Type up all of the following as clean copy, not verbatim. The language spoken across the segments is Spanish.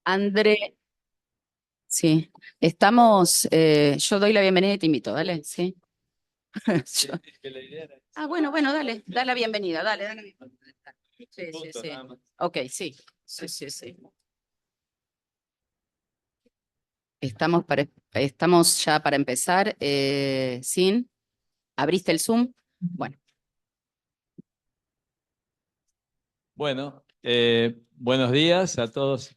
André, sí, estamos, yo doy la bienvenida y te invito, dale, sí. Yo- bueno, dale, da la bienvenida, dale, dale. Sí, sí, sí. Ok, sí, sí, sí, sí. Estamos ya para empezar, Sin, ¿abriste el Zoom? Bueno, Bueno, buenos días a todos.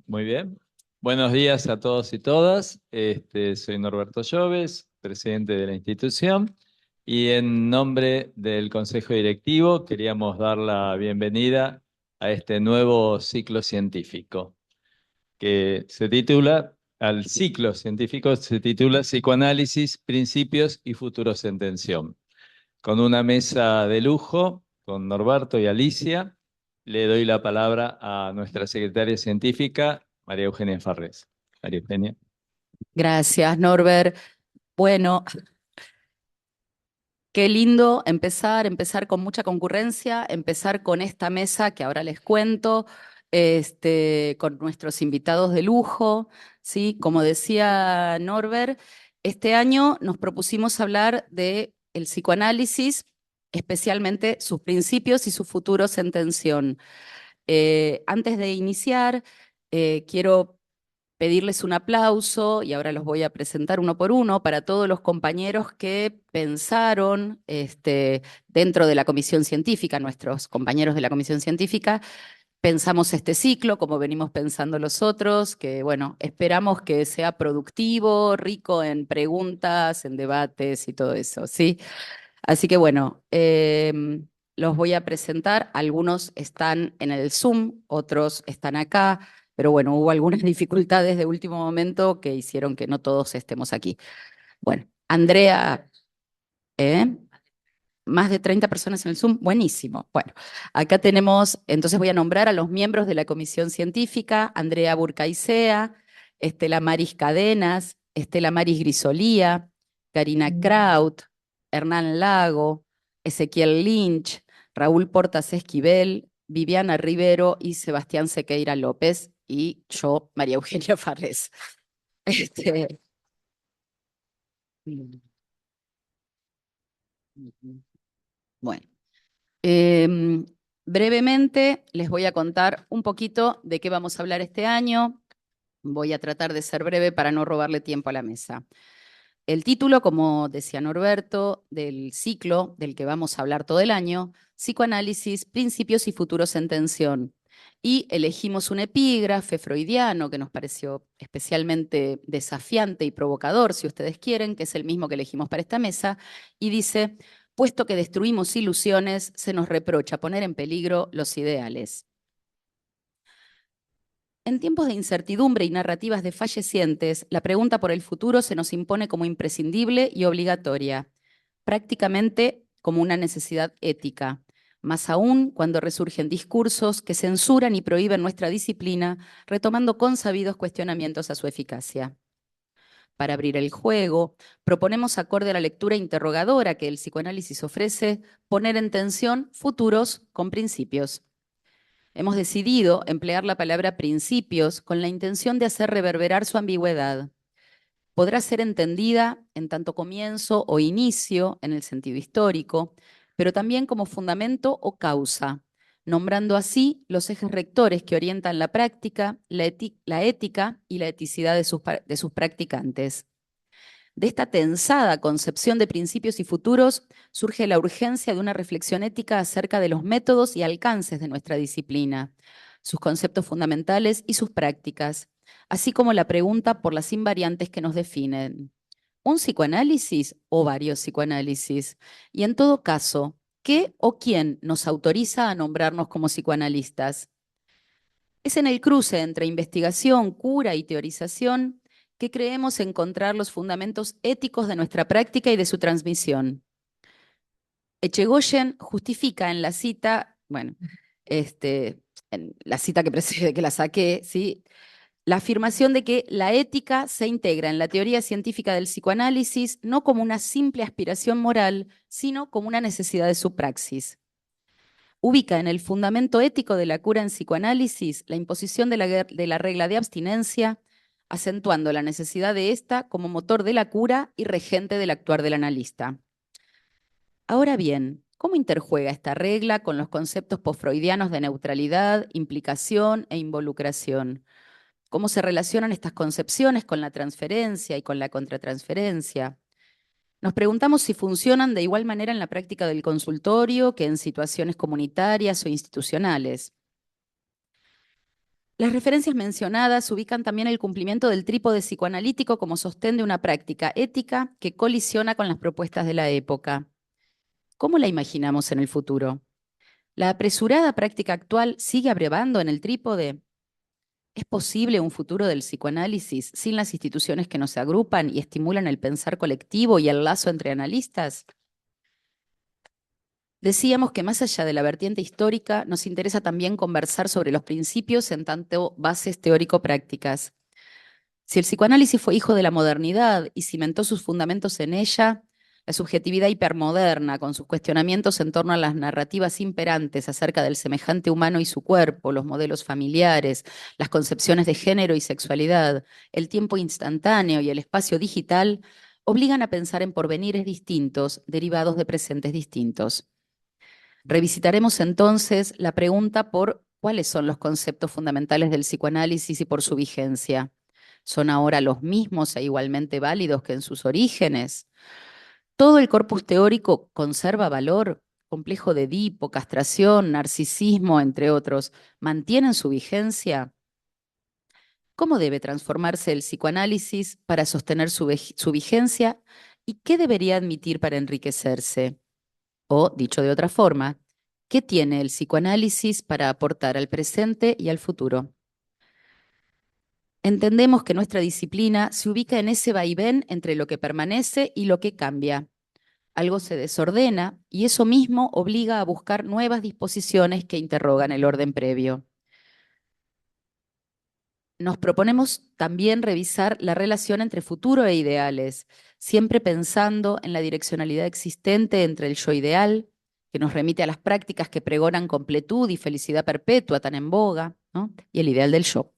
Muy bien. Buenos días a todos y todas. Soy Norberto Lloves, presidente de la institución, y en nombre del Consejo Directivo queríamos dar la bienvenida a este nuevo ciclo científico que se titula, al ciclo científico se titula Psicoanálisis, Principios y Futuros en Tensión, con una mesa de lujo, con Norberto y Alicia. Le doy la palabra a nuestra secretaria científica, María Eugenia Farrés. María Eugenia. gracias, Norbert. Bueno, qué lindo empezar con mucha concurrencia, empezar con esta mesa que ahora les cuento, con nuestros invitados de lujo, ¿sí? Como decía Norbert, este año nos propusimos hablar de el psicoanálisis, especialmente sus principios y sus futuros en tensión. Antes de iniciar, quiero pedirles un aplauso, y ahora los voy a presentar uno por uno, para todos los compañeros que pensaron dentro de la comisión científica, nuestros compañeros de la comisión científica, pensamos este ciclo como venimos pensando los otros, que bueno, esperamos que sea productivo, rico en preguntas, en debates y todo eso, ¿sí? Así que bueno, los voy a presentar. Algunos están en el Zoom, otros están acá, pero bueno, hubo algunas dificultades de último momento que hicieron que no todos estemos aquí. Bueno, Andrea, ¿eh? Más de 30 personas en el Zoom, buenísimo. Bueno, acá tenemos, entonces voy a nombrar a los miembros de la comisión científica: Andrea Burcaicea, Estela Maris Cadenas, Estela Maris Grisolía, Karina Kraut, Hernán Lago, Ezequiel Lynch, Raúl Portas Esquivel, Viviana Rivero y Sebastián Sequeira López, y yo, María Eugenia Farrés. Este, bueno. Em, Brevemente les voy a contar un poquito de qué vamos a hablar este año. Voy a tratar de ser breve para no robarle tiempo a la mesa. El título, como decía Norberto, del ciclo del que vamos a hablar todo el año: Psicoanálisis, Principios y Futuros en Tensión. Y elegimos un epígrafe freudiano que nos pareció especialmente desafiante y provocador, si ustedes quieren, que es el mismo que elegimos para esta mesa, y dice: puesto que destruimos ilusiones, se nos reprocha poner en peligro los ideales. En tiempos de incertidumbre y narrativas desfallecientes, la pregunta por el futuro se nos impone como imprescindible y obligatoria, prácticamente como una necesidad ética, más aún cuando resurgen discursos que censuran y prohíben nuestra disciplina, retomando consabidos cuestionamientos a su eficacia. Para abrir el juego, proponemos, acorde a la lectura interrogadora que el psicoanálisis ofrece, poner en tensión futuros con principios. Hemos decidido emplear la palabra principios con la intención de hacer reverberar su ambigüedad. Podrá ser entendida en tanto comienzo o inicio en el sentido histórico, pero también como fundamento o causa, nombrando así los ejes rectores que orientan la práctica, la ética y la eticidad de sus practicantes. De esta tensada concepción de principios y futuros surge la urgencia de una reflexión ética acerca de los métodos y alcances de nuestra disciplina, sus conceptos fundamentales y sus prácticas, así como la pregunta por las invariantes que nos definen. ¿Un psicoanálisis o varios psicoanálisis? Y en todo caso, ¿qué o quién nos autoriza a nombrarnos como psicoanalistas? Es en el cruce entre investigación, cura y teorización que creemos encontrar los fundamentos éticos de nuestra práctica y de su transmisión. Echegoyen justifica en la cita, bueno, en la cita que precede que la saqué, ¿sí? La afirmación de que la ética se integra en la teoría científica del psicoanálisis no como una simple aspiración moral, sino como una necesidad de su praxis. ubica en el fundamento ético de la cura en psicoanálisis la imposición de la regla de abstinencia, acentuando la necesidad de esta como motor de la cura y regente del actuar del analista. Ahora bien, ¿cómo interjuega esta regla con los conceptos posfreudianos de neutralidad, implicación e involucración? ¿Cómo se relacionan estas concepciones con la transferencia y con la contratransferencia? Nos preguntamos si funcionan de igual manera en la práctica del consultorio que en situaciones comunitarias o institucionales. Las referencias mencionadas ubican también el cumplimiento del trípode psicoanalítico como sostén de una práctica ética que colisiona con las propuestas de la época. ¿Cómo la imaginamos en el futuro? ¿La apresurada práctica actual sigue abrevando en el trípode? ¿Es posible un futuro del psicoanálisis sin las instituciones que nos agrupan y estimulan el pensar colectivo y el lazo entre analistas? Decíamos que más allá de la vertiente histórica, nos interesa también conversar sobre los principios en tanto bases teórico-prácticas. Si el psicoanálisis fue hijo de la modernidad y cimentó sus fundamentos en ella, la subjetividad hipermoderna, con sus cuestionamientos en torno a las narrativas imperantes acerca del semejante humano y su cuerpo, los modelos familiares, las concepciones de género y sexualidad, el tiempo instantáneo y el espacio digital, obligan a pensar en porvenires distintos, derivados de presentes distintos. Revisitaremos entonces la pregunta por cuáles son los conceptos fundamentales del psicoanálisis y por su vigencia. ¿Son ahora los mismos e igualmente válidos que en sus orígenes? ¿Todo el corpus teórico conserva valor? ¿Complejo de Edipo, castración, narcisismo, entre otros, mantienen su vigencia? ¿Cómo debe transformarse el psicoanálisis para sostener su vigencia? ¿Y qué debería admitir para enriquecerse? O, dicho de otra forma, ¿qué tiene el psicoanálisis para aportar al presente y al futuro? Entendemos que nuestra disciplina se ubica en ese vaivén entre lo que permanece y lo que cambia. Algo se desordena y eso mismo obliga a buscar nuevas disposiciones que interrogan el orden previo. Nos proponemos también revisar la relación entre futuro e ideales, siempre pensando en la direccionalidad existente entre el yo ideal, que nos remite a las prácticas que pregonan completud y felicidad perpetua tan en boga, ¿no? Y el ideal del yo.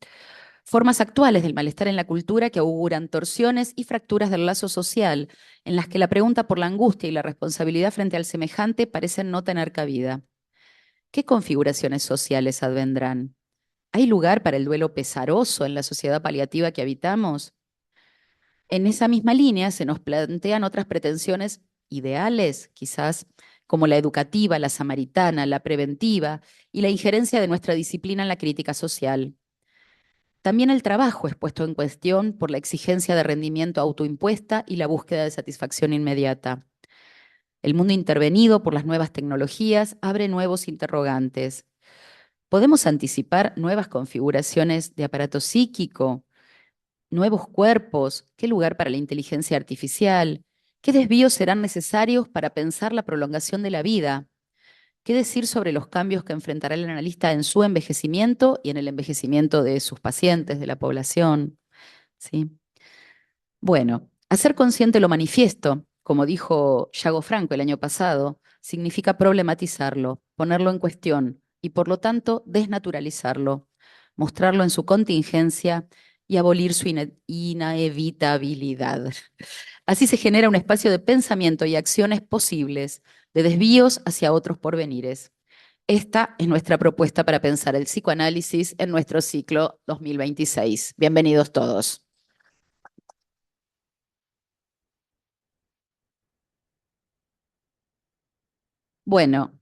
Formas actuales del malestar en la cultura que auguran torsiones y fracturas del lazo social, en las que la pregunta por la angustia y la responsabilidad frente al semejante parecen no tener cabida. ¿Qué configuraciones sociales advendrán? ¿Hay lugar para el duelo pesaroso en la sociedad paliativa que habitamos? En esa misma línea se nos plantean otras pretensiones ideales, quizás como la educativa, la samaritana, la preventiva y la injerencia de nuestra disciplina en la crítica social. También el trabajo es puesto en cuestión por la exigencia de rendimiento autoimpuesta y la búsqueda de satisfacción inmediata. El mundo intervenido por las nuevas tecnologías abre nuevos interrogantes. ¿Podemos anticipar nuevas configuraciones de aparato psíquico, nuevos cuerpos? ¿Qué lugar para la inteligencia artificial? ¿Qué desvíos serán necesarios para pensar la prolongación de la vida? ¿Qué decir sobre los cambios que enfrentará el analista en su envejecimiento y en el envejecimiento de sus pacientes, de la población? ¿Sí? Bueno, hacer consciente lo manifiesto, como dijo Yago Franco el año pasado, significa problematizarlo, ponerlo en cuestión y por lo tanto desnaturalizarlo, mostrarlo en su contingencia y abolir su inevitabilidad. Así se genera un espacio de pensamiento y acciones posibles, de desvíos hacia otros porvenires. Esta es nuestra propuesta para pensar el psicoanálisis en nuestro ciclo 2026. Bienvenidos todos. Bueno,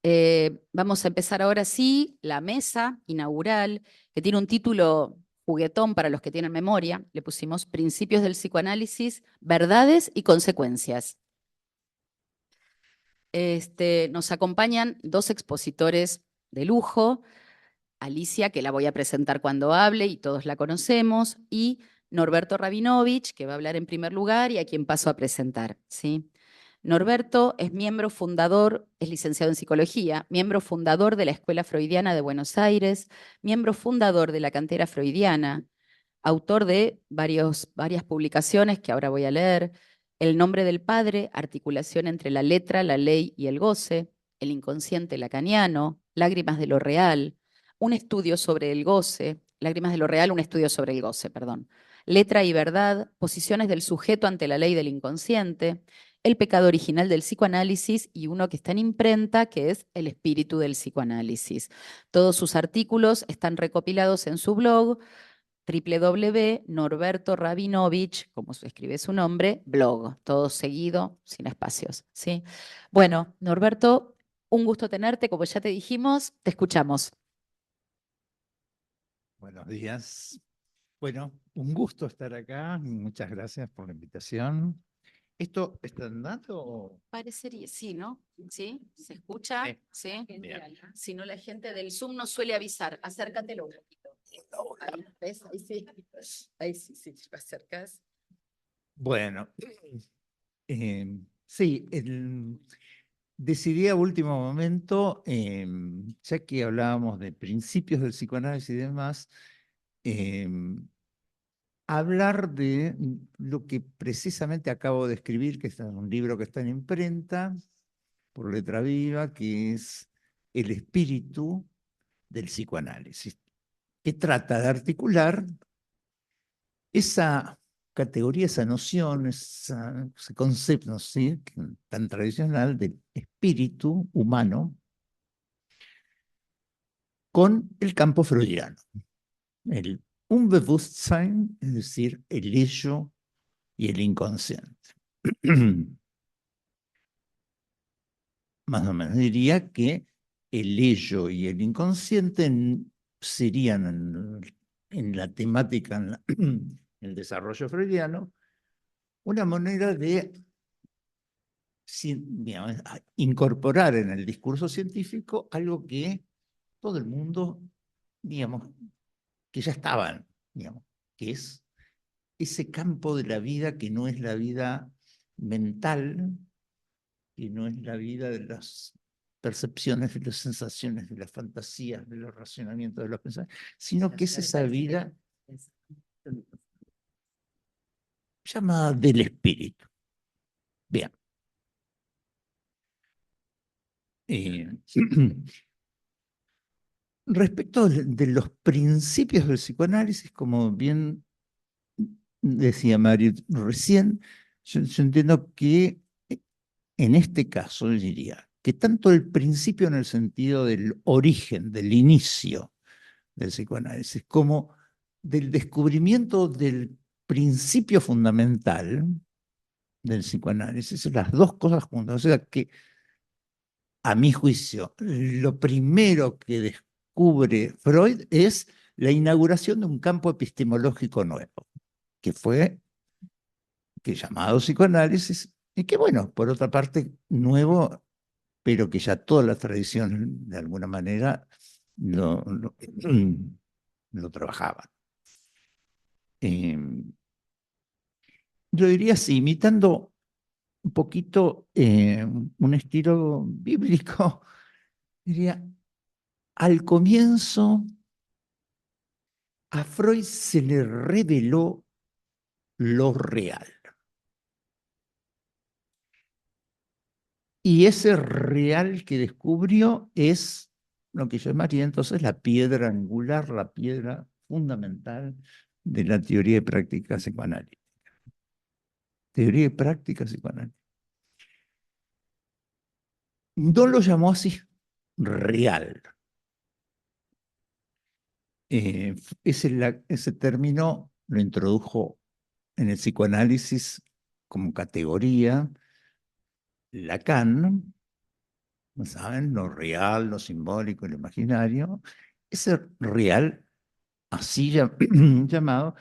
vamos a empezar ahora sí la mesa inaugural, que tiene un título juguetón para los que tienen memoria. Le pusimos Principios del psicoanálisis, verdades y consecuencias. Nos acompañan dos expositores de lujo, Alicia, que la voy a presentar cuando hable y todos la conocemos, y Norberto Rabinovich, que va a hablar en primer lugar y a quien paso a presentar, ¿sí? Norberto es miembro fundador, es licenciado en psicología, miembro fundador de la Escuela Freudiana de Buenos Aires, miembro fundador de la cantera freudiana, autor de varias publicaciones que ahora voy a leer, El nombre del padre, articulación entre la letra, la ley y el goce, el inconsciente lacaniano, Lágrimas de lo real, un estudio sobre el goce, Lágrimas de lo real, un estudio sobre el goce, perdón. Letra y verdad, posiciones del sujeto ante la ley del inconsciente, el pecado original del psicoanálisis y uno que está en imprenta, que es el espíritu del psicoanálisis. Todos sus artículos están recopilados en su blog www.norbertorabinovich, como se escribe su nombre, blog, todo seguido, sin espacios, ¿sí? Bueno, Norberto, un gusto tenerte, como ya te dijimos, te escuchamos. Buenos días. Bueno, un gusto estar acá. Muchas gracias por la invitación. ¿Esto está andando? Parecería, sí, ¿no? ¿Sí? ¿Se escucha? Sí. ¿Sí? Bien. Si no, la gente del Zoom nos suele avisar. Acércatelo un poquito. Ahí, ¿ves? Ahí sí. Ahí sí, sí, lo acercas. Bueno, sí, decidí a último momento, ya que hablábamos de principios del psicoanálisis y demás, hablar de lo que precisamente acabo de escribir, que es un libro que está en imprenta por Letra Viva, que es El espíritu del psicoanálisis, que trata de articular esa categoría, esa noción, ese concepto, ¿sí?, tan tradicional del espíritu humano con el campo freudiano, el Unbewusstsein, es decir, el ello y el inconsciente. Más o menos diría que el ello y el inconsciente serían en la temática, en el desarrollo freudiano, una manera de digamos, incorporar en el discurso científico algo que todo el mundo, digamos, que ya estaban, digamos, que es ese campo de la vida que no es la vida mental, que no es la vida de las percepciones, de las sensaciones, de las fantasías, de los racionamientos, de los pensamientos, sino que es esa vida llamada del espíritu. Bien. Respecto de los principios del psicoanálisis, como bien decía Mario recién, yo entiendo que en este caso, yo diría que tanto el principio en el sentido del origen, del inicio del psicoanálisis, como del descubrimiento del principio fundamental del psicoanálisis, las dos cosas juntas. O sea que, a mi juicio, lo primero que descubre Freud es la inauguración de un campo epistemológico nuevo, que fue llamado psicoanálisis, y que, bueno, por otra parte, nuevo, pero que ya toda la tradición, de alguna manera, lo trabajaba. Yo diría así, imitando un poquito un estilo bíblico, diría, al comienzo a Freud se le reveló lo real. Y ese real que descubrió es lo que yo llamaría entonces la piedra angular, la piedra fundamental de la teoría de práctica psicoanalítica. Teoría de práctica psicoanalítica. No lo llamó así, real. Ese término lo introdujo en el psicoanálisis como categoría Lacan, ¿saben? Lo real, lo simbólico, lo imaginario. Ese real, así llamado,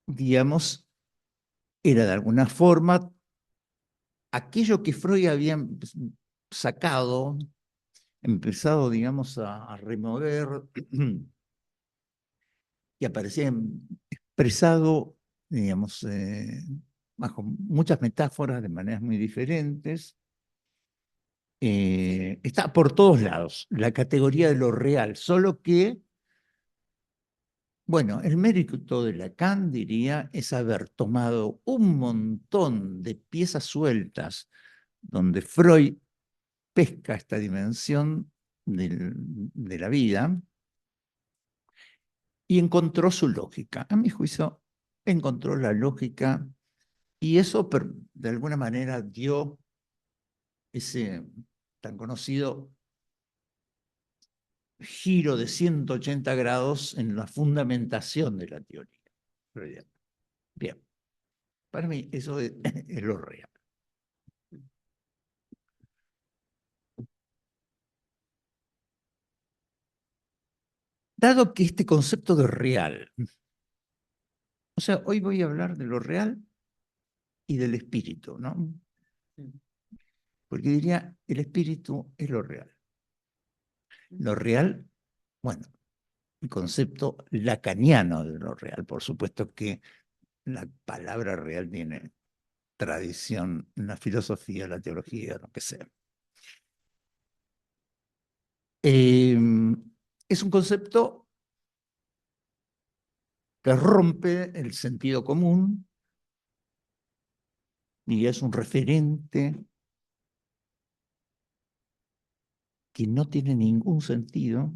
digamos, era de alguna forma aquello que Freud había sacado, empezado, digamos, a remover y aparecía expresado, digamos, bajo muchas metáforas de maneras muy diferentes. Está por todos lados, la categoría de lo real, solo que, bueno, el mérito de Lacan, diría, es haber tomado un montón de piezas sueltas donde Freud pesca esta dimensión de la vida y encontró su lógica. A mi juicio, encontró la lógica y eso de alguna manera dio ese tan conocido giro de 180 grados en la fundamentación de la teoría. Bien, para mí eso es lo real. Dado que este concepto de real, o sea, hoy voy a hablar de lo real y del espíritu, ¿no? Porque diría, el espíritu es lo real. Lo real, bueno, el concepto lacaniano de lo real, por supuesto que la palabra real tiene tradición en la filosofía, la teología, lo que sea. Es un concepto que rompe el sentido común y es un referente que no tiene ningún sentido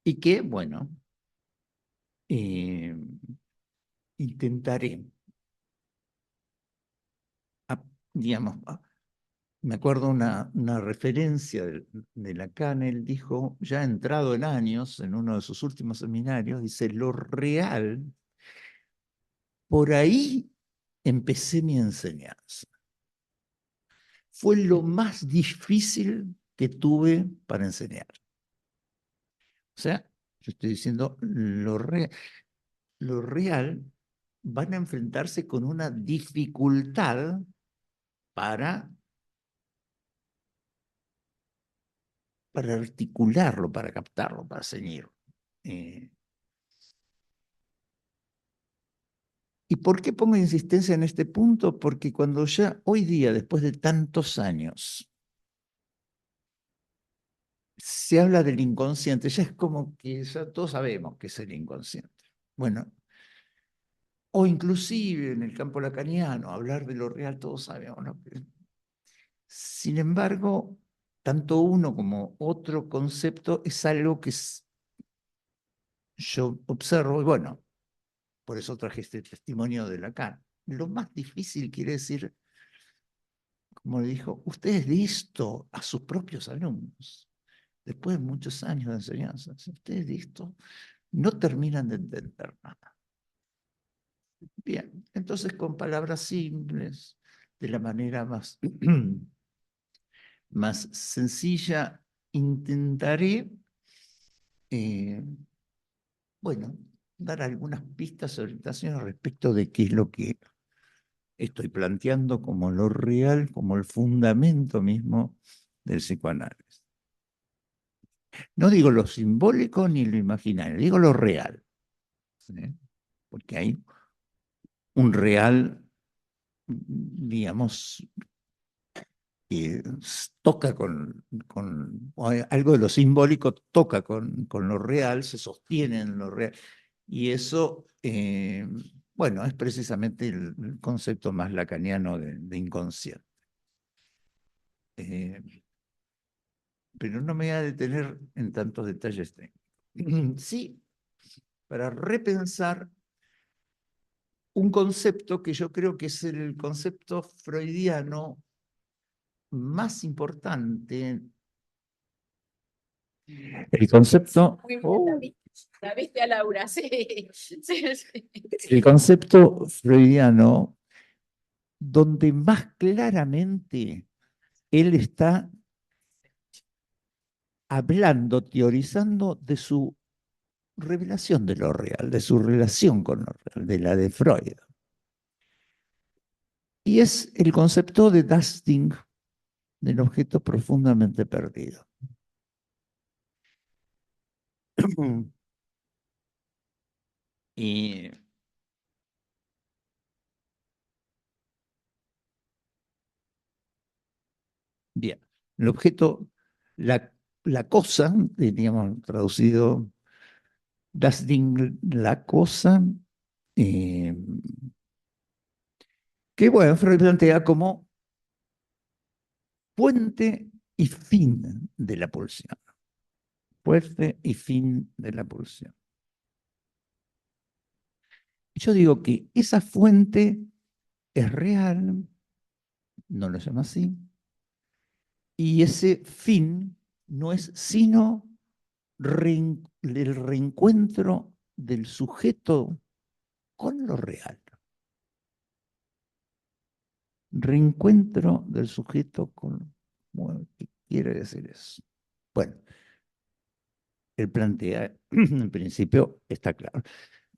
y que, bueno, intentaré, digamos, me acuerdo una referencia de Lacan, él dijo, ya entrado en años, en uno de sus últimos seminarios, dice, lo real, por ahí empecé mi enseñanza. Fue lo más difícil que tuve para enseñar. O sea, yo estoy diciendo, lo real van a enfrentarse con una dificultad para articularlo, para captarlo, para seguirlo. ¿Y por qué pongo insistencia en este punto? Porque cuando ya hoy día, después de tantos años, se habla del inconsciente, ya es como que ya todos sabemos qué es el inconsciente. Bueno, o inclusive en el campo lacaniano, hablar de lo real, todos sabemos, ¿no? Sin embargo, tanto uno como otro concepto es algo que yo observo, y bueno, por eso traje este testimonio de Lacan. Lo más difícil quiere decir, como le dijo, usted es listo a sus propios alumnos, después de muchos años de enseñanza, ustedes listo, no terminan de entender nada. Bien, entonces con palabras simples, de la manera más, más sencilla, intentaré, bueno, dar algunas pistas, orientaciones respecto de qué es lo que estoy planteando como lo real, como el fundamento mismo del psicoanálisis. No digo lo simbólico ni lo imaginario, digo lo real. ¿Sí? Porque hay un real, digamos, que toca algo de lo simbólico toca con lo real, se sostiene en lo real. Y eso, bueno, es precisamente el concepto más lacaniano de inconsciente. Pero no me voy a detener en tantos detalles técnicos. Sí, para repensar un concepto que yo creo que es el concepto freudiano más importante. El concepto. Muy bien, la viste a Laura, sí. El concepto freudiano, donde más claramente él está hablando, teorizando de su revelación de lo real, de su relación con lo real, de la de Freud. Y es el concepto de Das Ding, del objeto profundamente perdido. Y bien, el objeto, la cosa, diríamos traducido, Das Ding, la cosa, que bueno, Freud plantea como fuente y fin de la pulsión. Fuente y fin de la pulsión. Yo digo que esa fuente es real, no lo llama así, y ese fin no es sino el reencuentro del sujeto con lo real. Reencuentro del sujeto con... Bueno, ¿qué quiere decir eso? Bueno, él plantea, en principio está claro.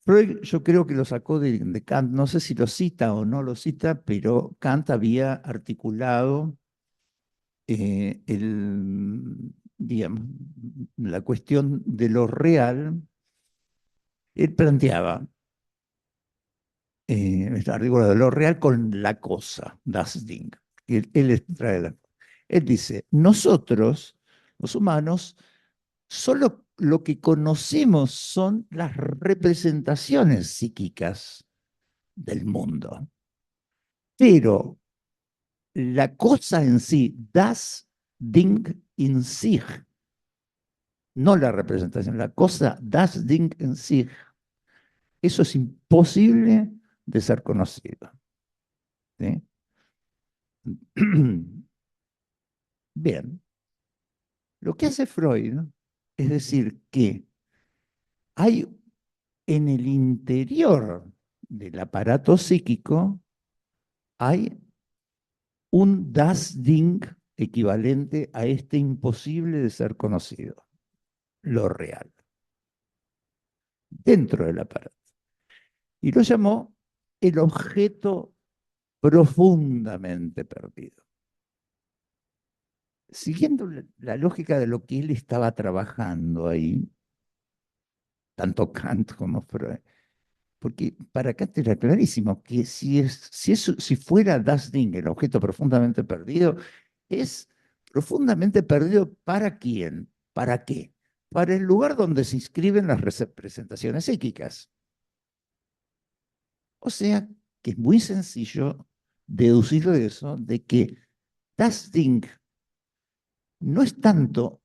Freud yo creo que lo sacó de Kant, no sé si lo cita o no lo cita, pero Kant había articulado digamos, la cuestión de lo real. Él planteaba este artículo de lo real con la cosa, das Ding. Él dice, nosotros, los humanos, solo lo que conocemos son las representaciones psíquicas del mundo. Pero la cosa en sí, das Ding in sich, no la representación, la cosa, das Ding in sich, eso es imposible de ser conocido. ¿Sí? Bien, lo que hace Freud es decir que hay en el interior del aparato psíquico, hay un Das Ding equivalente a este imposible de ser conocido, lo real, dentro del aparato. Y lo llamó el objeto profundamente perdido. Siguiendo la lógica de lo que él estaba trabajando tanto Kant como Freud, porque para Kant era clarísimo que si fuera Das Ding el objeto profundamente perdido, es profundamente perdido ¿para quién? ¿Para qué? Para el lugar donde se inscriben las representaciones psíquicas. O sea, que es muy sencillo deducir de eso, de que Das Ding no es tanto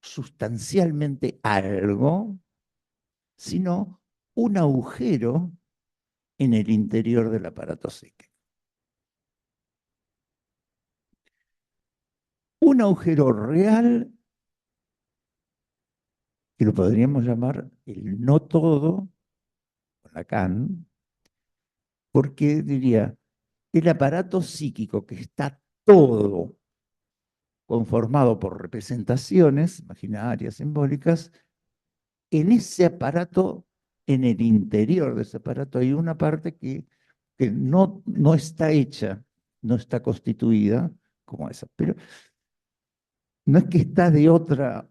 sustancialmente algo, sino un agujero en el interior del aparato psíquico. Un agujero real que lo podríamos llamar el no todo, con Lacan, porque diría, el aparato psíquico que está todo conformado por representaciones imaginarias, simbólicas, en ese aparato, en el interior de ese aparato, hay una parte que no está hecha, no está constituida como esa, pero no es que está de otra.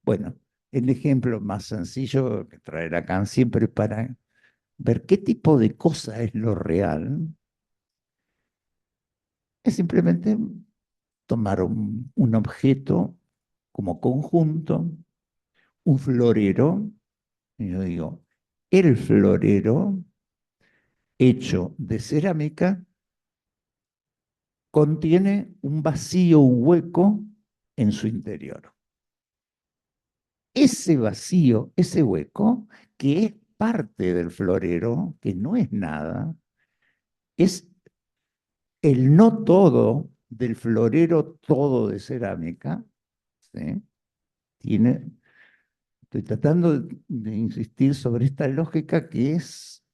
Bueno, el ejemplo más sencillo que traer acá siempre para ver qué tipo de cosa es lo real, es simplemente tomar un objeto como conjunto, un florero, y yo digo, el florero hecho de cerámica contiene un vacío, un hueco en su interior. Ese vacío, ese hueco, que es parte del florero, que no es nada, es el no todo del florero todo de cerámica, ¿sí? Estoy tratando de insistir sobre esta lógica que es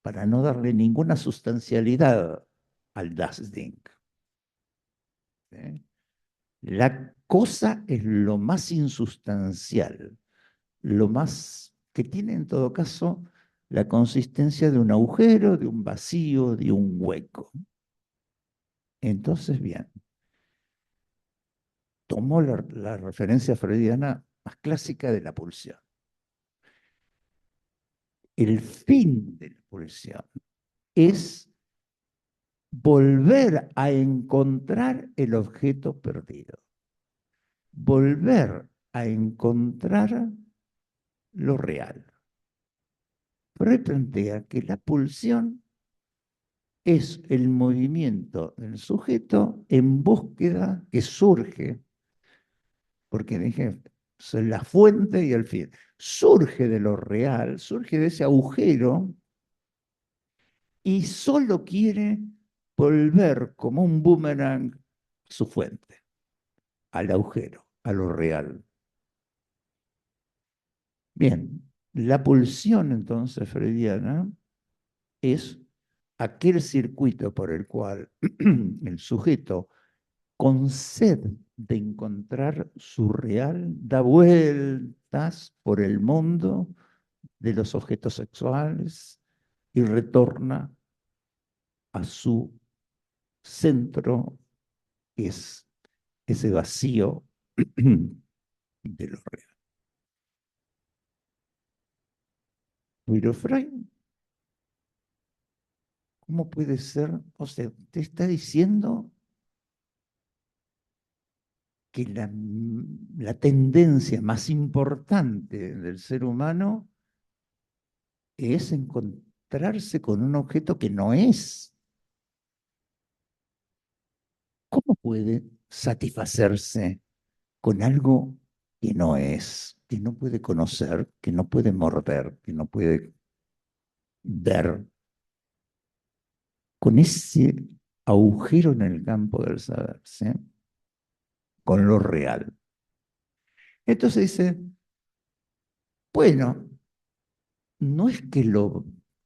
para no darle ninguna sustancialidad al Das Ding. ¿Sí? La cosa es lo más insustancial, lo más que tiene en todo caso la consistencia de un agujero, de un vacío, de un hueco. Entonces, bien, tomó la referencia freudiana más clásica de la pulsión. El fin de la pulsión es volver a encontrar el objeto perdido, volver a encontrar lo real. Freud plantea que la pulsión es el movimiento del sujeto en búsqueda que surge, porque dije, es la fuente y el fin, surge de lo real, surge de ese agujero y solo quiere volver como un boomerang a su fuente, al agujero, a lo real. Bien, la pulsión entonces freudiana es aquel circuito por el cual el sujeto, con sed de encontrar su real, da vueltas por el mundo de los objetos sexuales y retorna a su centro, que es ese vacío de lo real. Pero Freud, ¿cómo puede ser? O sea, te está diciendo que la tendencia más importante del ser humano es encontrarse con un objeto que no es. ¿Cómo puede satisfacerse con algo que no es, que no puede conocer, que no puede morder, que no puede ver, con ese agujero en el campo del saber, ¿sí? Con lo real? Entonces dice, bueno, no es que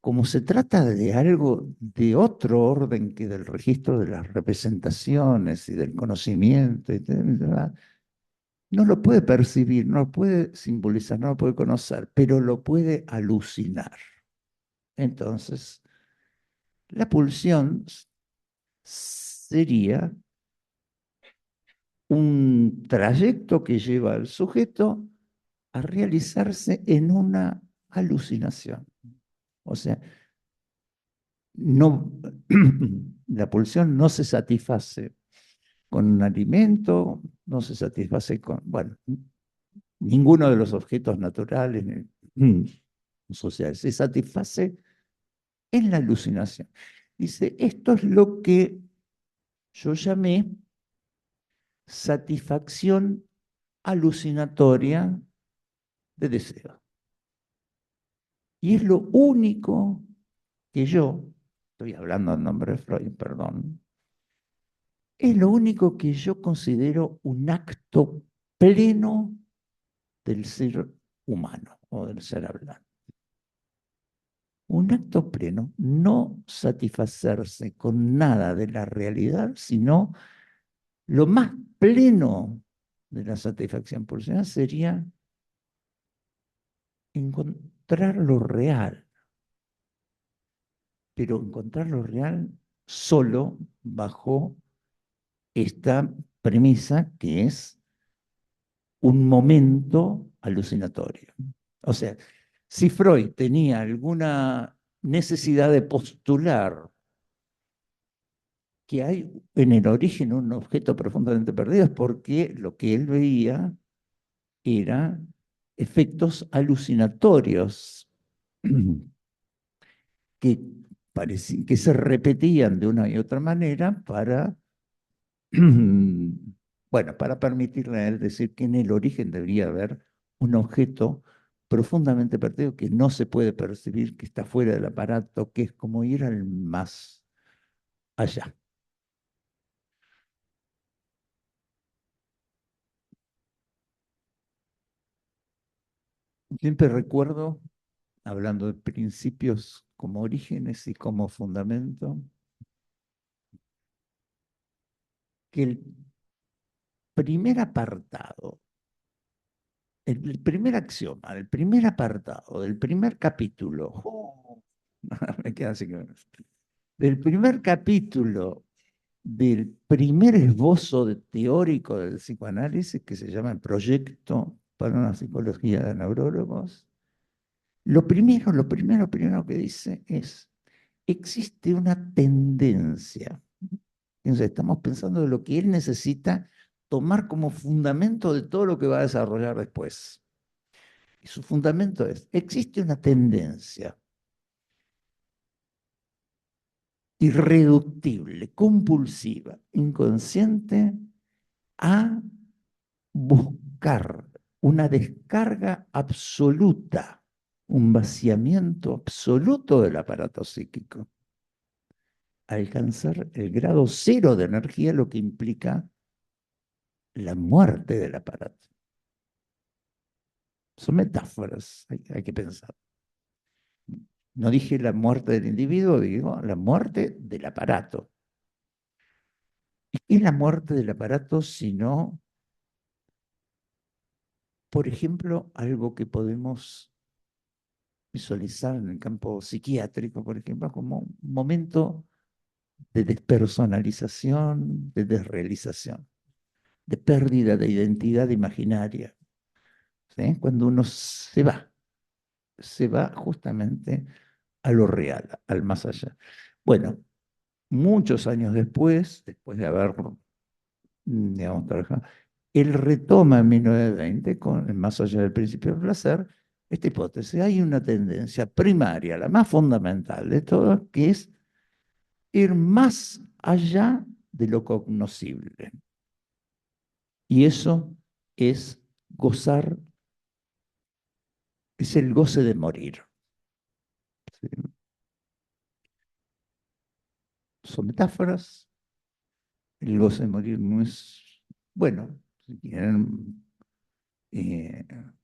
como se trata de algo de otro orden que del registro de las representaciones y del conocimiento, no lo puede percibir, no lo puede simbolizar, no lo puede conocer, pero lo puede alucinar. Entonces, la pulsión sería un trayecto que lleva al sujeto a realizarse en una alucinación. O sea, no, la pulsión no se satisface con un alimento, no se satisface con, bueno, ninguno de los objetos naturales sociales, se satisface en la alucinación. Dice, esto es lo que yo llamé satisfacción alucinatoria de deseo. Y es lo único que yo, estoy hablando en nombre de Freud, perdón, es lo único que yo considero un acto pleno del ser humano o del ser hablante. Un acto pleno, no satisfacerse con nada de la realidad, sino lo más pleno de la satisfacción pulsional sería encontrar lo real, pero encontrar lo real solo bajo esta premisa que es un momento alucinatorio. O sea, si Freud tenía alguna necesidad de postular que hay en el origen un objeto profundamente perdido, es porque lo que él veía era efectos alucinatorios que, que se repetían de una y otra manera para, bueno, para permitirle a él decir que en el origen debería haber un objeto profundamente perdido que no se puede percibir, que está fuera del aparato, que es como ir al más allá. Siempre recuerdo, hablando de principios como orígenes y como fundamento, que el primer apartado, el primer axioma, el primer apartado del primer capítulo, me queda así que, del primer capítulo del primer esbozo teórico del psicoanálisis, que se llama el Proyecto para una Psicología de Neurólogos, lo primero que dice es, existe una tendencia. Entonces, estamos pensando de lo que él necesita tomar como fundamento de todo lo que va a desarrollar después. Y su fundamento es, existe una tendencia irreductible, compulsiva, inconsciente, a buscar una descarga absoluta, un vaciamiento absoluto del aparato psíquico. Alcanzar el grado cero de energía, lo que implica la muerte del aparato. Son metáforas, hay que pensar. No dije la muerte del individuo, digo la muerte del aparato. ¿Y qué es la muerte del aparato sino, por ejemplo, algo que podemos visualizar en el campo psiquiátrico, por ejemplo, como un momento de despersonalización, de desrealización, de pérdida de identidad imaginaria? ¿Sí? Cuando uno se va justamente a lo real, al más allá. Bueno, muchos años después de haber, digamos, trabajado, él retoma en 1920, con Más allá del principio del placer, esta hipótesis. Hay una tendencia primaria, la más fundamental de todas, que es ir más allá de lo cognoscible. Y eso es gozar, es el goce de morir. ¿Sí? Son metáforas. El goce de morir no es, bueno, si quieren, en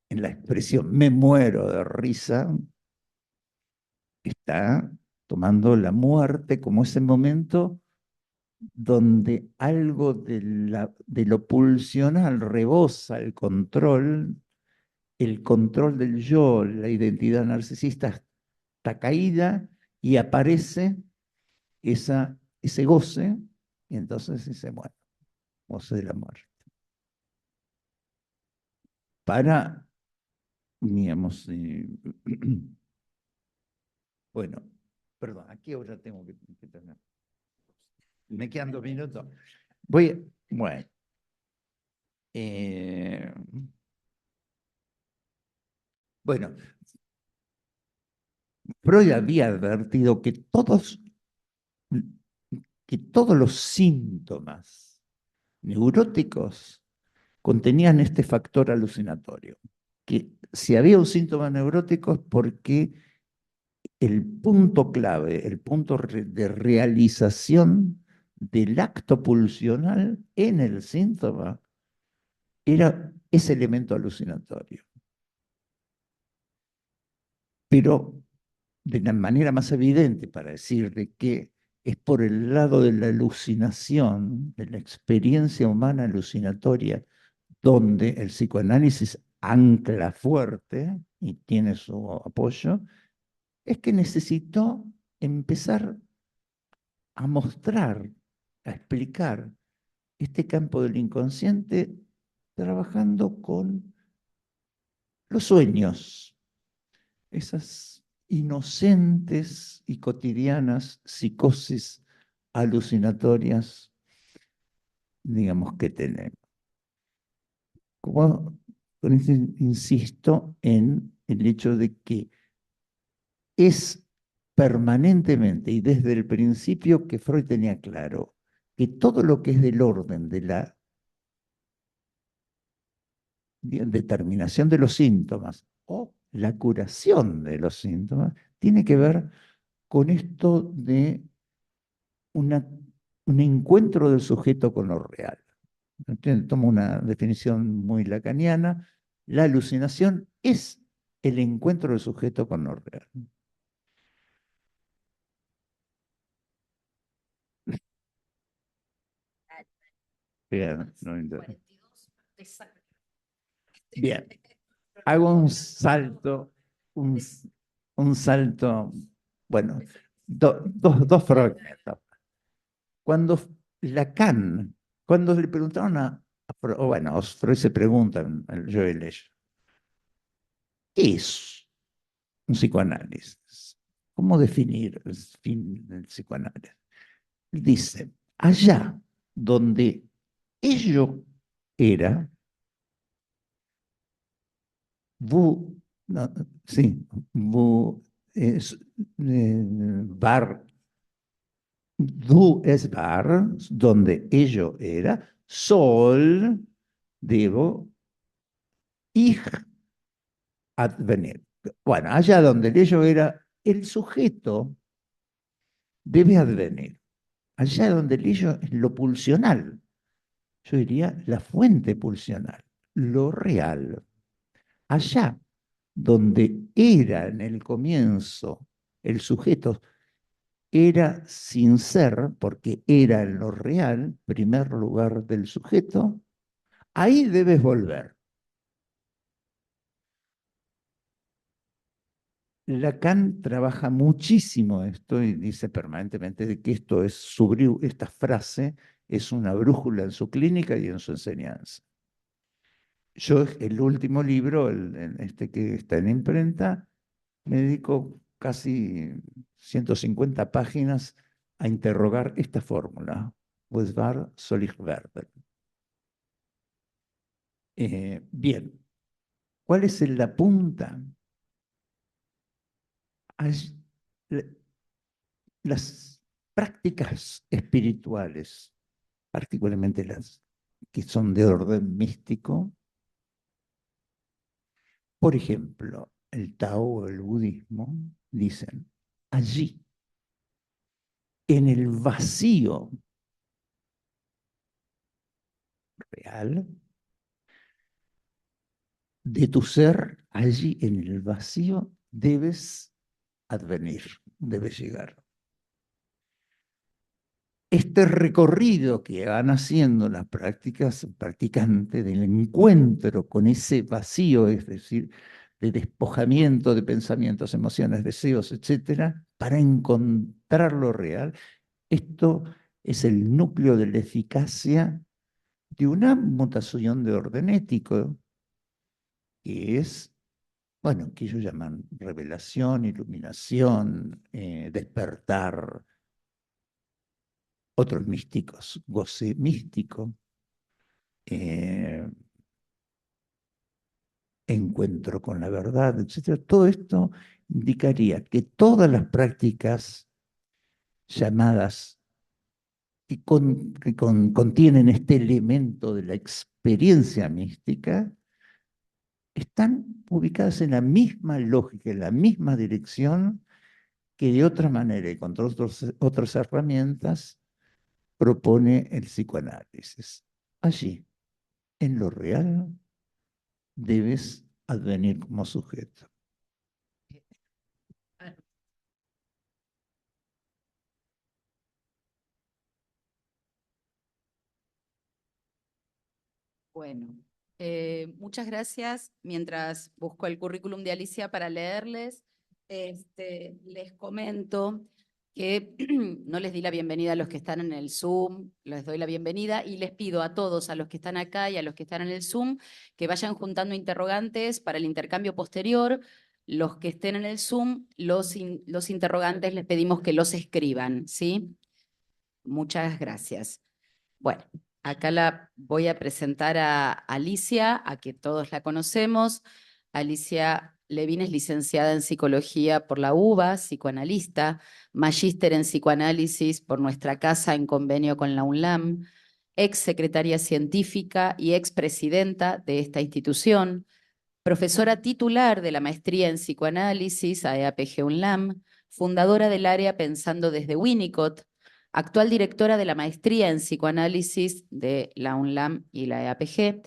la expresión me muero de risa, está tomando la muerte como ese momento donde algo de lo pulsional rebosa el control del yo, la identidad narcisista está caída y aparece ese goce, y entonces se muere, goce de la muerte. Para, digamos, bueno, perdón, aquí ahora tengo que tener. Me quedan 2 minutos. Bueno. Bueno, Freud había advertido que todos los síntomas neuróticos contenían este factor alucinatorio. Que si había un síntoma neurótico es porque el punto clave, el punto de realización del acto pulsional en el síntoma era ese elemento alucinatorio. Pero de la manera más evidente para decir de que es por el lado de la alucinación, de la experiencia humana alucinatoria, donde el psicoanálisis ancla fuerte y tiene su apoyo, es que necesitó empezar a mostrar, a explicar este campo del inconsciente trabajando con los sueños, esas inocentes y cotidianas psicosis alucinatorias, digamos, que tenemos. Como con esto insisto en el hecho de que es permanentemente y desde el principio que Freud tenía claro que todo lo que es del orden de la determinación de los síntomas o la curación de los síntomas tiene que ver con esto de un encuentro del sujeto con lo real. Tomo una definición muy lacaniana. La alucinación es el encuentro del sujeto con lo real. Bien, bien. Hago un, un salto, bueno, dos fragmentos. Cuando Lacan, cuando le preguntaron bueno, Freud se preguntan, yo y Leyer, ¿qué es un psicoanálisis? ¿Cómo definir el fin del psicoanálisis? Dice, allá donde ello era, vous, no, sí, vous, bar Du es war, donde ello era, soll, debo, ich advenir. Bueno, allá donde el ello era, el sujeto debe advenir. Allá donde el ello es lo pulsional, yo diría la fuente pulsional, lo real. Allá donde era en el comienzo el sujeto era sin ser, porque era en lo real, primer lugar del sujeto, ahí debes volver. Lacan trabaja muchísimo esto y dice permanentemente de que esto es esta frase es una brújula en su clínica y en su enseñanza. Yo, el último libro, este que está en imprenta, me dedico casi 150 páginas a interrogar esta fórmula. Was war, soll ich werden? Bien, ¿cuál es la punta? Las prácticas espirituales, particularmente las que son de orden místico, por ejemplo, el Tao o el budismo, dicen, allí, en el vacío real de tu ser, allí en el vacío debes advenir, debes llegar. Este recorrido que van haciendo las practicantes del encuentro con ese vacío, es decir, de despojamiento de pensamientos, emociones, deseos, etcétera, para encontrar lo real, esto es el núcleo de la eficacia de una mutación de orden ético, que es, bueno, que ellos llaman revelación, iluminación, despertar, otros místicos, goce místico, eh, encuentro con la verdad, etcétera. Todo esto indicaría que todas las prácticas llamadas contienen este elemento de la experiencia mística están ubicadas en la misma lógica, en la misma dirección que de otra manera y con otras herramientas propone el psicoanálisis. Allí, en lo real, debes advenir como sujeto. Bueno, muchas gracias. Mientras busco el currículum de Alicia para leerles, les comento que no les di la bienvenida a los que están en el Zoom, les doy la bienvenida y les pido a todos, a los que están acá y a los que están en el Zoom, que vayan juntando interrogantes para el intercambio posterior. Los que estén en el Zoom, los interrogantes les pedimos que los escriban, ¿sí? Muchas gracias. Bueno, acá la voy a presentar a Alicia, a que todos la conocemos. Alicia Levin es licenciada en psicología por la UBA, psicoanalista, magíster en psicoanálisis por nuestra casa en convenio con la UNLAM, ex secretaria científica y ex presidenta de esta institución, profesora titular de la maestría en psicoanálisis AEAPG UNLAM, fundadora del área Pensando desde Winnicott, actual directora de la maestría en psicoanálisis de la UNLAM y la EAPG,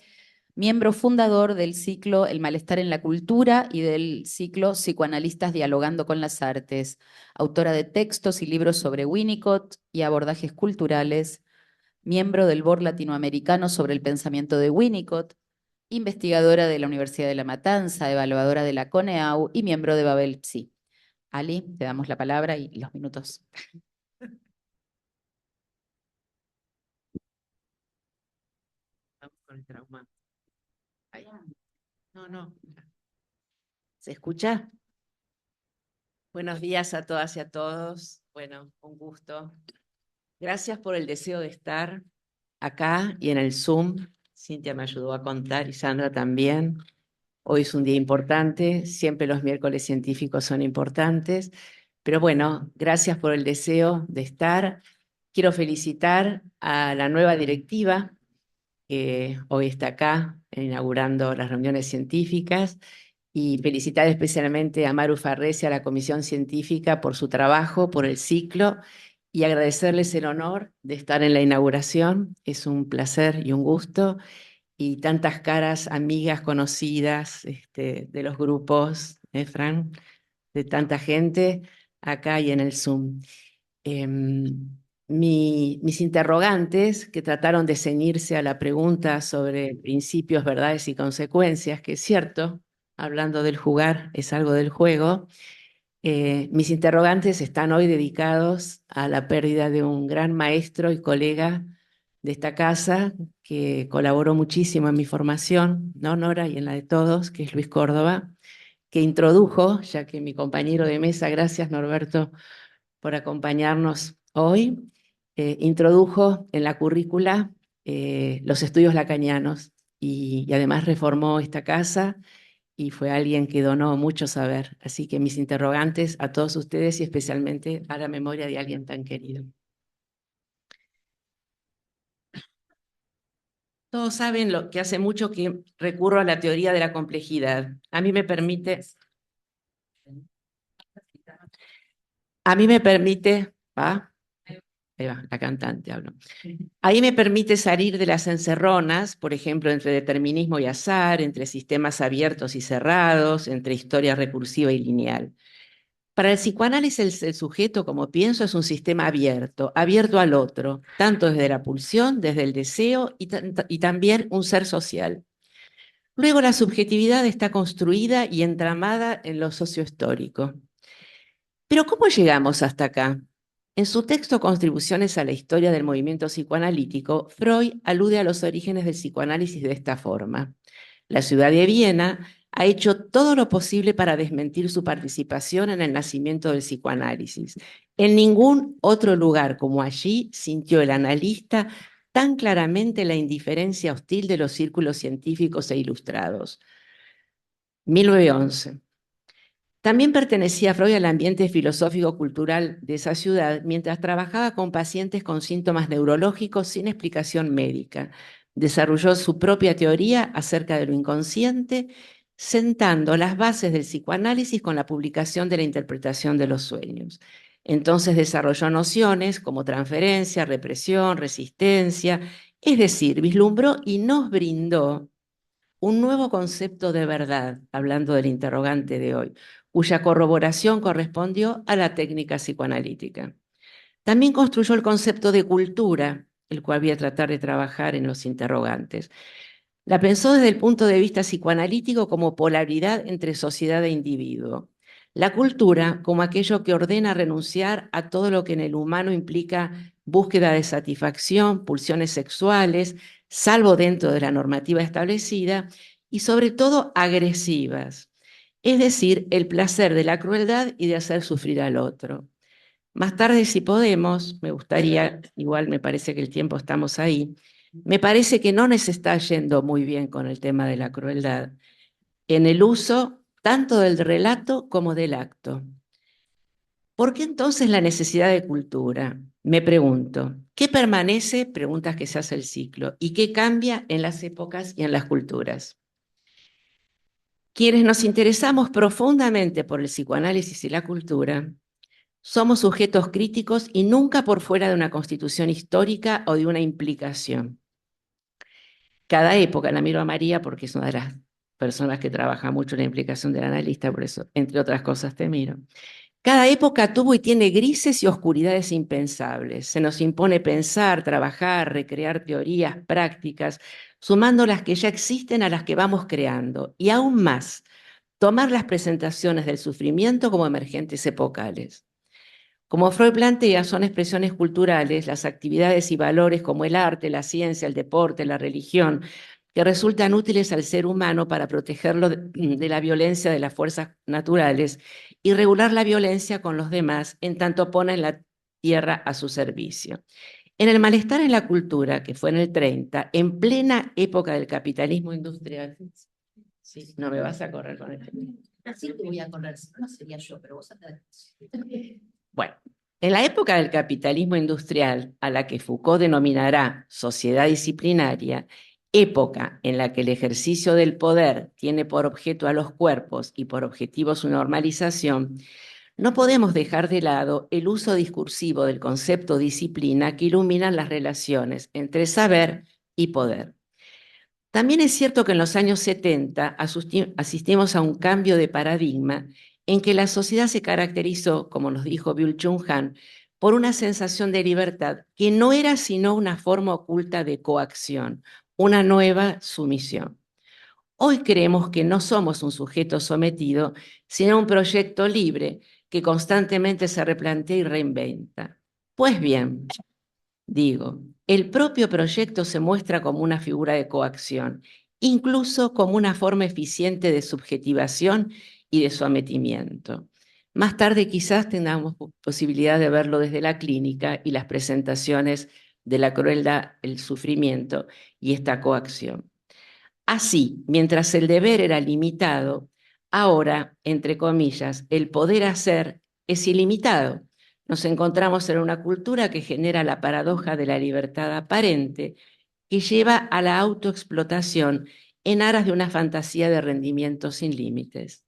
miembro fundador del ciclo El malestar en la cultura y del ciclo Psicoanalistas dialogando con las artes, autora de textos y libros sobre Winnicott y abordajes culturales, miembro del Board Latinoamericano sobre el pensamiento de Winnicott, investigadora de la Universidad de La Matanza, evaluadora de la CONEAU y miembro de Babel Psi. Ali, te damos la palabra y los minutos. Estamos con el trauma. No, no. ¿Se escucha? Buenos días a todas y a todos. Bueno, un gusto. Gracias por el deseo de estar acá y en el Zoom. Cintia me ayudó a contar y Sandra también. Hoy es un día importante, siempre los miércoles científicos son importantes, pero bueno, gracias por el deseo de estar. Quiero felicitar a la nueva directiva que hoy está acá inaugurando las reuniones científicas y felicitar especialmente a Maru Farrés y a la Comisión Científica por su trabajo, por el ciclo y agradecerles el honor de estar en la inauguración. Es un placer y un gusto y tantas caras amigas, conocidas de los grupos, Fran, de tanta gente acá y en el Zoom. Mis interrogantes, que trataron de ceñirse a la pregunta sobre principios, verdades y consecuencias, que es cierto, hablando del jugar, es algo del juego, mis interrogantes están hoy dedicados a la pérdida de un gran maestro y colega de esta casa, que colaboró muchísimo en mi formación, ¿no, Nora? Y en la de todos, que es Luis Córdoba, que introdujo, ya que mi compañero de mesa, gracias Norberto por acompañarnos hoy, introdujo en la currícula los estudios lacanianos y además reformó esta casa y fue alguien que donó mucho saber. Así que mis interrogantes a todos ustedes y especialmente a la memoria de alguien tan querido. Todos saben lo que hace mucho que recurro a la teoría de la complejidad. A mí me permite, ¿va? Ahí va, la cantante habló. Ahí me permite salir de las encerronas, por ejemplo, entre determinismo y azar, entre sistemas abiertos y cerrados, entre historia recursiva y lineal. Para el psicoanálisis, el sujeto, como pienso, es un sistema abierto, abierto al otro, tanto desde la pulsión, desde el deseo y también un ser social. Luego, la subjetividad está construida y entramada en lo sociohistórico. Pero ¿cómo llegamos hasta acá? En su texto Contribuciones a la historia del movimiento psicoanalítico, Freud alude a los orígenes del psicoanálisis de esta forma. La ciudad de Viena ha hecho todo lo posible para desmentir su participación en el nacimiento del psicoanálisis. En ningún otro lugar como allí sintió el analista tan claramente la indiferencia hostil de los círculos científicos e ilustrados. 1911. También pertenecía Freud al ambiente filosófico-cultural de esa ciudad mientras trabajaba con pacientes con síntomas neurológicos sin explicación médica. Desarrolló su propia teoría acerca de lo inconsciente, sentando las bases del psicoanálisis con la publicación de la interpretación de los sueños. Entonces desarrolló nociones como transferencia, represión, resistencia, es decir, vislumbró y nos brindó un nuevo concepto de verdad, hablando del interrogante de hoy, cuya corroboración correspondió a la técnica psicoanalítica. También construyó el concepto de cultura, el cual voy a tratar de trabajar en los interrogantes. La pensó desde el punto de vista psicoanalítico como polaridad entre sociedad e individuo. La cultura como aquello que ordena renunciar a todo lo que en el humano implica búsqueda de satisfacción, pulsiones sexuales, salvo dentro de la normativa establecida, y sobre todo agresivas, es decir, el placer de la crueldad y de hacer sufrir al otro. Más tarde, si podemos, me gustaría, igual me parece que el tiempo estamos ahí, me parece que no nos está yendo muy bien con el tema de la crueldad, en el uso tanto del relato como del acto. ¿Por qué entonces la necesidad de cultura? Me pregunto, ¿qué permanece? Preguntas que se hace el ciclo. ¿Y qué cambia en las épocas y en las culturas? Quienes nos interesamos profundamente por el psicoanálisis y la cultura, somos sujetos críticos y nunca por fuera de una constitución histórica o de una implicación. Cada época, la miro a María porque es una de las personas que trabaja mucho en la implicación del analista, por eso, entre otras cosas, te miro. Cada época tuvo y tiene grises y oscuridades impensables. Se nos impone pensar, trabajar, recrear teorías, prácticas, sumando las que ya existen a las que vamos creando. Y aún más, tomar las presentaciones del sufrimiento como emergentes epocales. Como Freud plantea, son expresiones culturales las actividades y valores como el arte, la ciencia, el deporte, la religión, que resultan útiles al ser humano para protegerlo de la violencia de las fuerzas naturales y regular la violencia con los demás en tanto ponen la tierra a su servicio. En el malestar en la cultura, que fue en el 30, en plena época del capitalismo industrial. Sí, no me vas a correr con el. Así que voy a correr, no sería yo, pero vos andás. Bueno, En la época del capitalismo industrial, a la que Foucault denominará sociedad disciplinaria, época en la que el ejercicio del poder tiene por objeto a los cuerpos y por objetivo su normalización, no podemos dejar de lado el uso discursivo del concepto disciplina que ilumina las relaciones entre saber y poder. También es cierto que en los años 70 asistimos a un cambio de paradigma en que la sociedad se caracterizó, como nos dijo Byung-Chul Han, por una sensación de libertad que no era sino una forma oculta de coacción, una nueva sumisión. Hoy creemos que no somos un sujeto sometido, sino un proyecto libre que constantemente se replantea y reinventa. Pues bien, digo, el propio proyecto se muestra como una figura de coacción, incluso como una forma eficiente de subjetivación y de sometimiento. Más tarde quizás tengamos posibilidad de verlo desde la clínica y las presentaciones de la crueldad, el sufrimiento y esta coacción. Así, mientras el deber era limitado, ahora, entre comillas, el poder hacer es ilimitado. Nos encontramos en una cultura que genera la paradoja de la libertad aparente, que lleva a la autoexplotación en aras de una fantasía de rendimiento sin límites.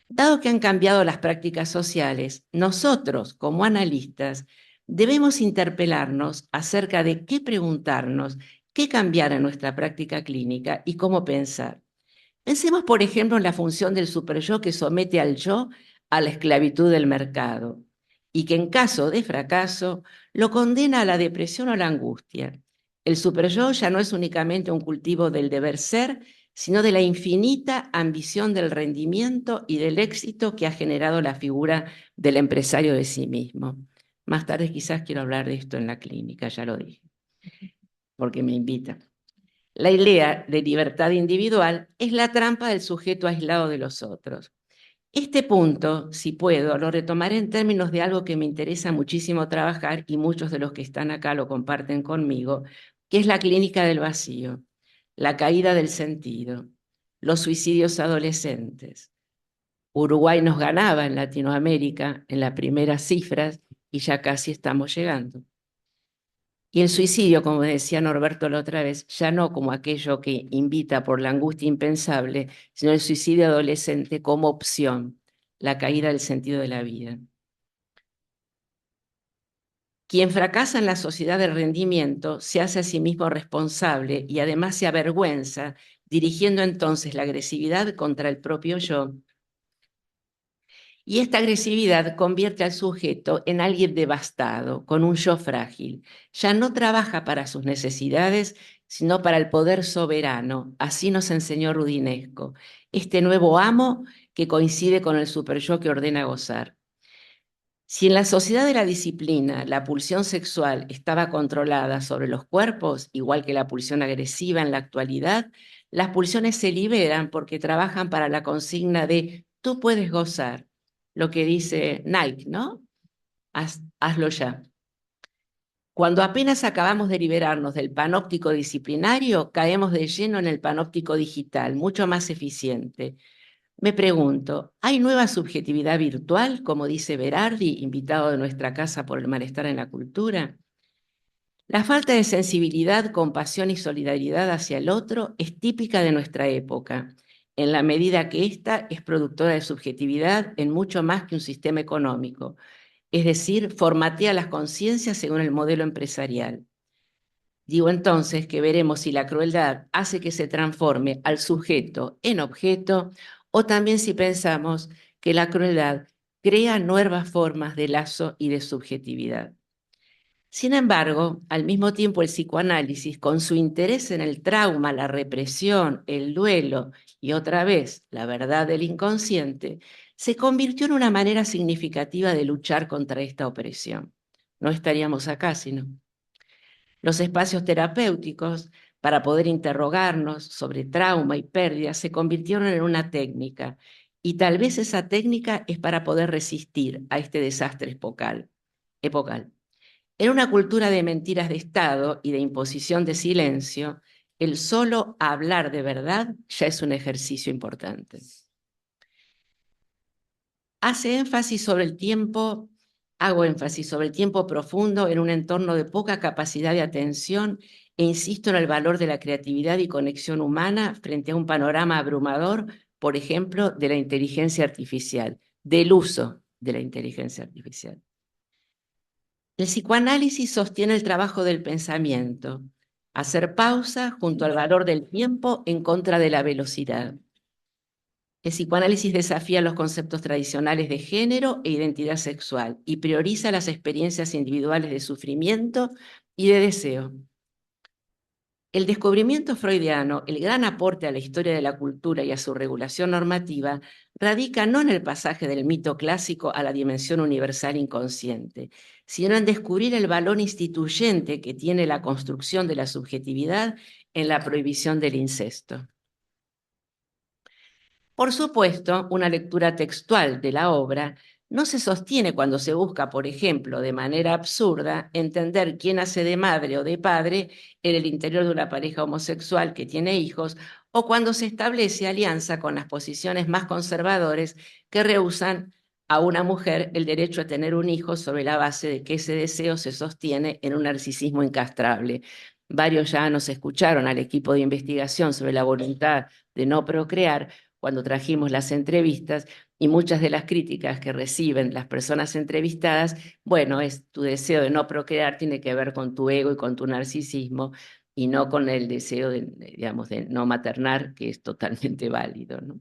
Dado que han cambiado las prácticas sociales, nosotros, como analistas, debemos interpelarnos acerca de qué preguntarnos, qué cambiar en nuestra práctica clínica y cómo pensar. Pensemos, por ejemplo, en la función del superyo que somete al yo a la esclavitud del mercado y que en caso de fracaso lo condena a la depresión o la angustia. El superyo ya no es únicamente un cultivo del deber ser, sino de la infinita ambición del rendimiento y del éxito que ha generado la figura del empresario de sí mismo. Más tarde quizás quiero hablar de esto en la clínica, ya lo dije, porque me invitan. La idea de libertad individual es la trampa del sujeto aislado de los otros. Este punto, si puedo, lo retomaré en términos de algo que me interesa muchísimo trabajar y muchos de los que están acá lo comparten conmigo, que es la clínica del vacío, la caída del sentido, los suicidios adolescentes. Uruguay nos ganaba en Latinoamérica en las primeras cifras y ya casi estamos llegando. Y el suicidio, como decía Norberto la otra vez, ya no como aquello que invita por la angustia impensable, sino el suicidio adolescente como opción, la caída del sentido de la vida. Quien fracasa en la sociedad del rendimiento se hace a sí mismo responsable y además se avergüenza, dirigiendo entonces la agresividad contra el propio yo. Y esta agresividad convierte al sujeto en alguien devastado, con un yo frágil. Ya no trabaja para sus necesidades, sino para el poder soberano. Así nos enseñó Rudinesco, este nuevo amo que coincide con el superyo que ordena gozar. Si en la sociedad de la disciplina la pulsión sexual estaba controlada sobre los cuerpos, igual que la pulsión agresiva en la actualidad, las pulsiones se liberan porque trabajan para la consigna de tú puedes gozar, lo que dice Nike, ¿no? Hazlo ya. Cuando apenas acabamos de liberarnos del panóptico disciplinario, caemos de lleno en el panóptico digital, mucho más eficiente. Me pregunto, ¿hay nueva subjetividad virtual, como dice Berardi, invitado de nuestra casa por el malestar en la cultura? La falta de sensibilidad, compasión y solidaridad hacia el otro es típica de nuestra época, en la medida que ésta es productora de subjetividad en mucho más que un sistema económico, es decir, formatea las conciencias según el modelo empresarial. Digo entonces que veremos si la crueldad hace que se transforme al sujeto en objeto o también si pensamos que la crueldad crea nuevas formas de lazo y de subjetividad. Sin embargo, al mismo tiempo el psicoanálisis, con su interés en el trauma, la represión, el duelo y otra vez la verdad del inconsciente, se convirtió en una manera significativa de luchar contra esta opresión. No estaríamos acá, sino. Los espacios terapéuticos para poder interrogarnos sobre trauma y pérdida se convirtieron en una técnica y tal vez esa técnica es para poder resistir a este desastre epocal. En una cultura de mentiras de Estado y de imposición de silencio, el solo hablar de verdad ya es un ejercicio importante. Hace énfasis sobre el tiempo Hago énfasis sobre el tiempo profundo en un entorno de poca capacidad de atención e insisto en el valor de la creatividad y conexión humana frente a un panorama abrumador, por ejemplo, de la inteligencia artificial, del uso de la inteligencia artificial. El psicoanálisis sostiene el trabajo del pensamiento, hacer pausa junto al valor del tiempo en contra de la velocidad. El psicoanálisis desafía los conceptos tradicionales de género e identidad sexual y prioriza las experiencias individuales de sufrimiento y de deseo. El descubrimiento freudiano, el gran aporte a la historia de la cultura y a su regulación normativa, radica no en el pasaje del mito clásico a la dimensión universal inconsciente, sino en descubrir el valor instituyente que tiene la construcción de la subjetividad en la prohibición del incesto. Por supuesto, una lectura textual de la obra no se sostiene cuando se busca, por ejemplo, de manera absurda, entender quién hace de madre o de padre en el interior de una pareja homosexual que tiene hijos, o cuando se establece alianza con las posiciones más conservadores que rehúsan a una mujer el derecho a tener un hijo sobre la base de que ese deseo se sostiene en un narcisismo incastrable. Varios ya nos escucharon al equipo de investigación sobre la voluntad de no procrear cuando trajimos las entrevistas, y muchas de las críticas que reciben las personas entrevistadas, bueno, es tu deseo de no procrear tiene que ver con tu ego y con tu narcisismo, y no con el deseo digamos, de no maternar, que es totalmente válido, ¿no?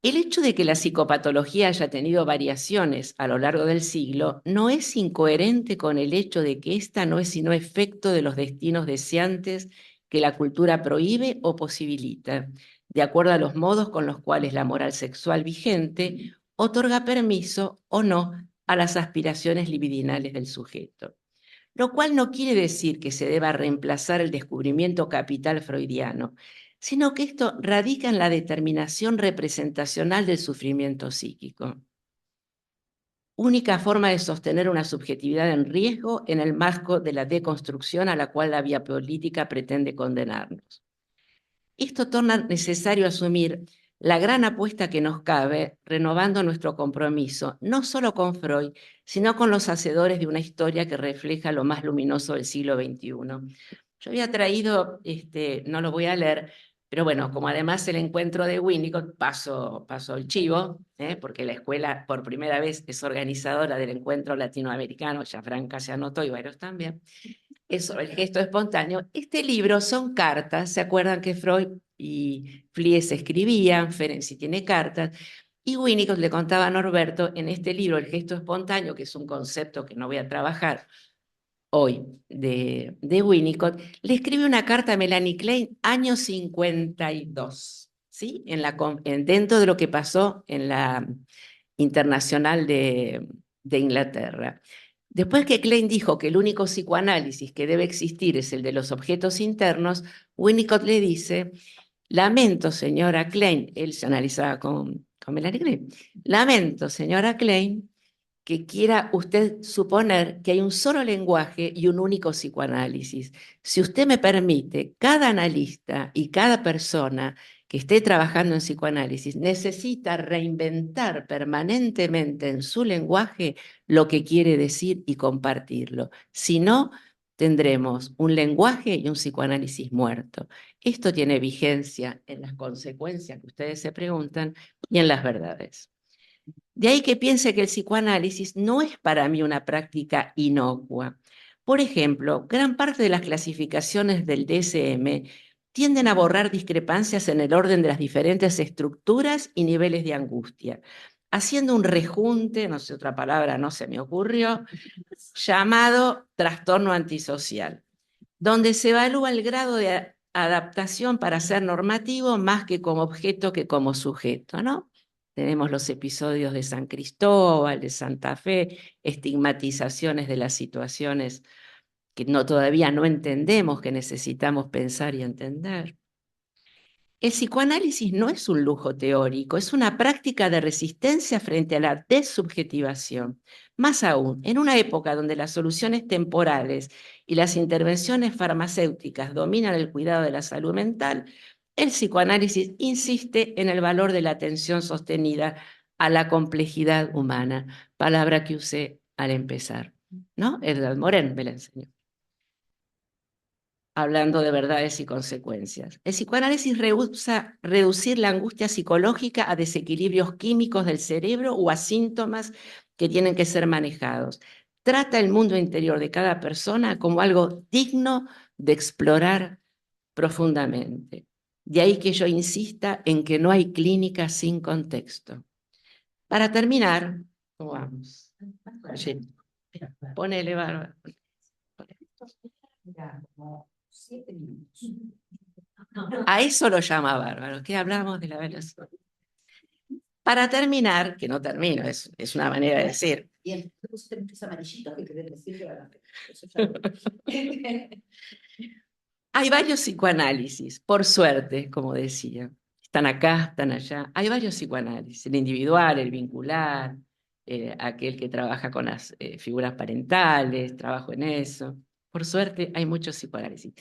El hecho de que la psicopatología haya tenido variaciones a lo largo del siglo no es incoherente con el hecho de que esta no es sino efecto de los destinos deseantes que la cultura prohíbe o posibilita, de acuerdo a los modos con los cuales la moral sexual vigente otorga permiso o no a las aspiraciones libidinales del sujeto. Lo cual no quiere decir que se deba reemplazar el descubrimiento capital freudiano, sino que esto radica en la determinación representacional del sufrimiento psíquico. Única forma de sostener una subjetividad en riesgo en el marco de la deconstrucción a la cual la vía política pretende condenarnos. Esto torna necesario asumir la gran apuesta que nos cabe, renovando nuestro compromiso, no solo con Freud, sino con los hacedores de una historia que refleja lo más luminoso del siglo XXI. Yo había traído, no lo voy a leer, pero bueno, como además el encuentro de Winnicott, paso el chivo, porque la escuela por primera vez es organizadora del encuentro latinoamericano, ya Franca se anotó y varios también, es sobre el gesto espontáneo. Este libro son cartas, ¿se acuerdan que Freud y Fliess escribían? Ferenczi tiene cartas, y Winnicott le contaba a Norberto en este libro, El gesto espontáneo, que es un concepto que no voy a trabajar hoy de Winnicott, le escribe una carta a Melanie Klein, año 52, ¿sí? Dentro de lo que pasó en la Internacional de Inglaterra. Después que Klein dijo que el único psicoanálisis que debe existir es el de los objetos internos, Winnicott le dice: lamento, señora Klein, él se analizaba con Melanie Klein, lamento, señora Klein, que quiera usted suponer que hay un solo lenguaje y un único psicoanálisis. Si usted me permite, cada analista y cada persona que esté trabajando en psicoanálisis necesita reinventar permanentemente en su lenguaje lo que quiere decir y compartirlo. Si no, tendremos un lenguaje y un psicoanálisis muerto. Esto tiene vigencia en las consecuencias que ustedes se preguntan y en las verdades. De ahí que piense que el psicoanálisis no es para mí una práctica inocua. Por ejemplo, gran parte de las clasificaciones del DSM tienden a borrar discrepancias en el orden de las diferentes estructuras y niveles de angustia, haciendo un rejunte, no sé, otra palabra no se me ocurrió, llamado trastorno antisocial, donde se evalúa el grado de adaptación para ser normativo más que como objeto que como sujeto, ¿no? Tenemos los episodios de San Cristóbal, de Santa Fe, estigmatizaciones de las situaciones que todavía no entendemos, que necesitamos pensar y entender. El psicoanálisis no es un lujo teórico, es una práctica de resistencia frente a la desubjetivación. Más aún, en una época donde las soluciones temporales y las intervenciones farmacéuticas dominan el cuidado de la salud mental, el psicoanálisis insiste en el valor de la atención sostenida a la complejidad humana, palabra que usé al empezar, ¿no? Edgar Morin me la enseñó. Hablando de verdades y consecuencias. El psicoanálisis rehúsa reducir la angustia psicológica a desequilibrios químicos del cerebro o a síntomas que tienen que ser manejados. Trata el mundo interior de cada persona como algo digno de explorar profundamente. De ahí que yo insista en que no hay clínica sin contexto. Para terminar, ¿cómo vamos? Oye, ponele Bárbara. A eso lo llama bárbaro, que hablamos de la velocidad. Para terminar, que no termino, es una manera de decir. Bien, te pusiste muchos amarillitos que querés decir. Hay varios psicoanálisis, por suerte, como decía. Están acá, están allá. Hay varios psicoanálisis, el individual, el vincular, aquel que trabaja con las figuras parentales, trabajo en eso. Por suerte, hay muchos psicoanálisis.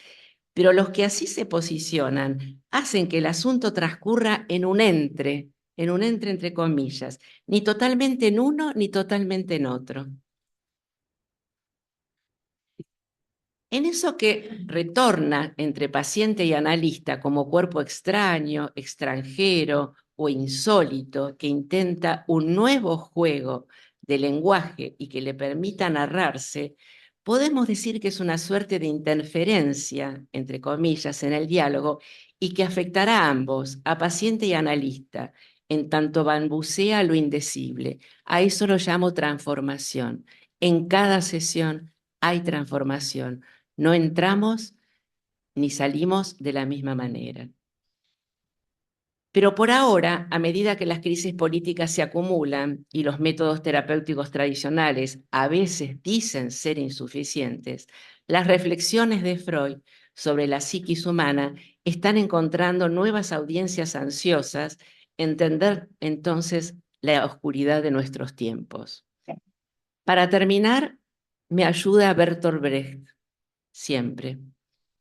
Pero los que así se posicionan hacen que el asunto transcurra en un entre entre comillas, ni totalmente en uno ni totalmente en otro. En eso que retorna entre paciente y analista como cuerpo extraño, extranjero o insólito que intenta un nuevo juego de lenguaje y que le permita narrarse, podemos decir que es una suerte de interferencia, entre comillas, en el diálogo y que afectará a ambos, a paciente y analista, en tanto balbucea lo indecible. A eso lo llamo transformación. En cada sesión hay transformación. No entramos ni salimos de la misma manera. Pero por ahora, a medida que las crisis políticas se acumulan y los métodos terapéuticos tradicionales a veces dicen ser insuficientes, las reflexiones de Freud sobre la psiquis humana están encontrando nuevas audiencias ansiosas, entender entonces la oscuridad de nuestros tiempos. Para terminar, me ayuda Bertolt Brecht, siempre.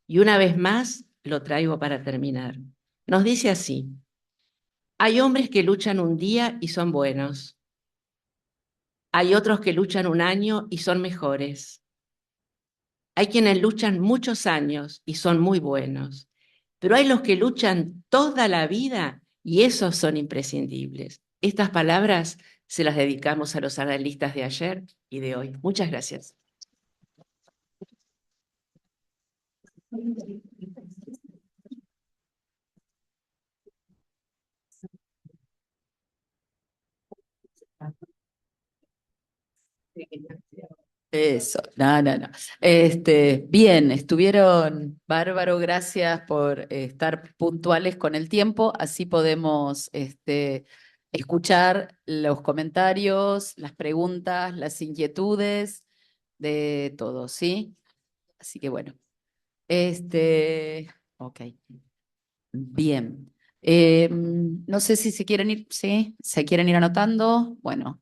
Y una vez más lo traigo para terminar. Nos dice así: hay hombres que luchan un día y son buenos. Hay otros que luchan un año y son mejores. Hay quienes luchan muchos años y son muy buenos. Pero hay los que luchan toda la vida y esos son imprescindibles. Estas palabras se las dedicamos a los analistas de ayer y de hoy. Muchas gracias. Eso, no. Bien, estuvieron bárbaro, gracias por estar puntuales con el tiempo, así podemos escuchar los comentarios, las preguntas, las inquietudes de todos, ¿sí? Así que bueno, ok, bien. No sé si se quieren ir, ¿sí? ¿Se quieren ir anotando? Bueno,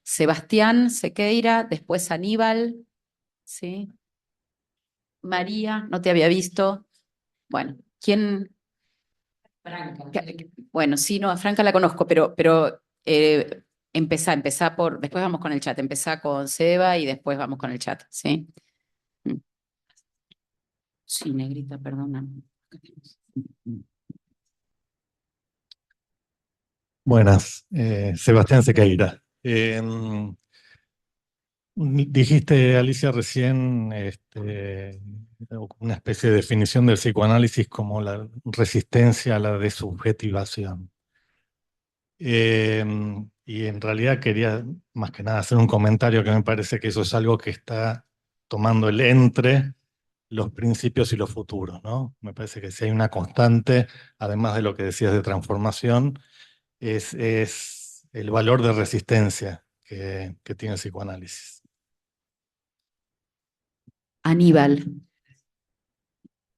Sebastián Sequeira, después Aníbal, ¿sí? María, no te había visto. Bueno, ¿quién? Franca. Bueno, sí, no, a Franca la conozco, pero empezá por, después vamos con el chat, empezá con Seba y después vamos con el chat, ¿sí? Sí, negrita, perdona. Buenas, Sebastián Sequeira. Dijiste, Alicia, recién una especie de definición del psicoanálisis como la resistencia a la desubjetivación. Y en realidad quería más que nada hacer un comentario que me parece que eso es algo que está tomando el entre los principios y los futuros, ¿no? Me parece que si hay una constante, además de lo que decías de transformación, es el valor de resistencia que tiene el psicoanálisis. Aníbal,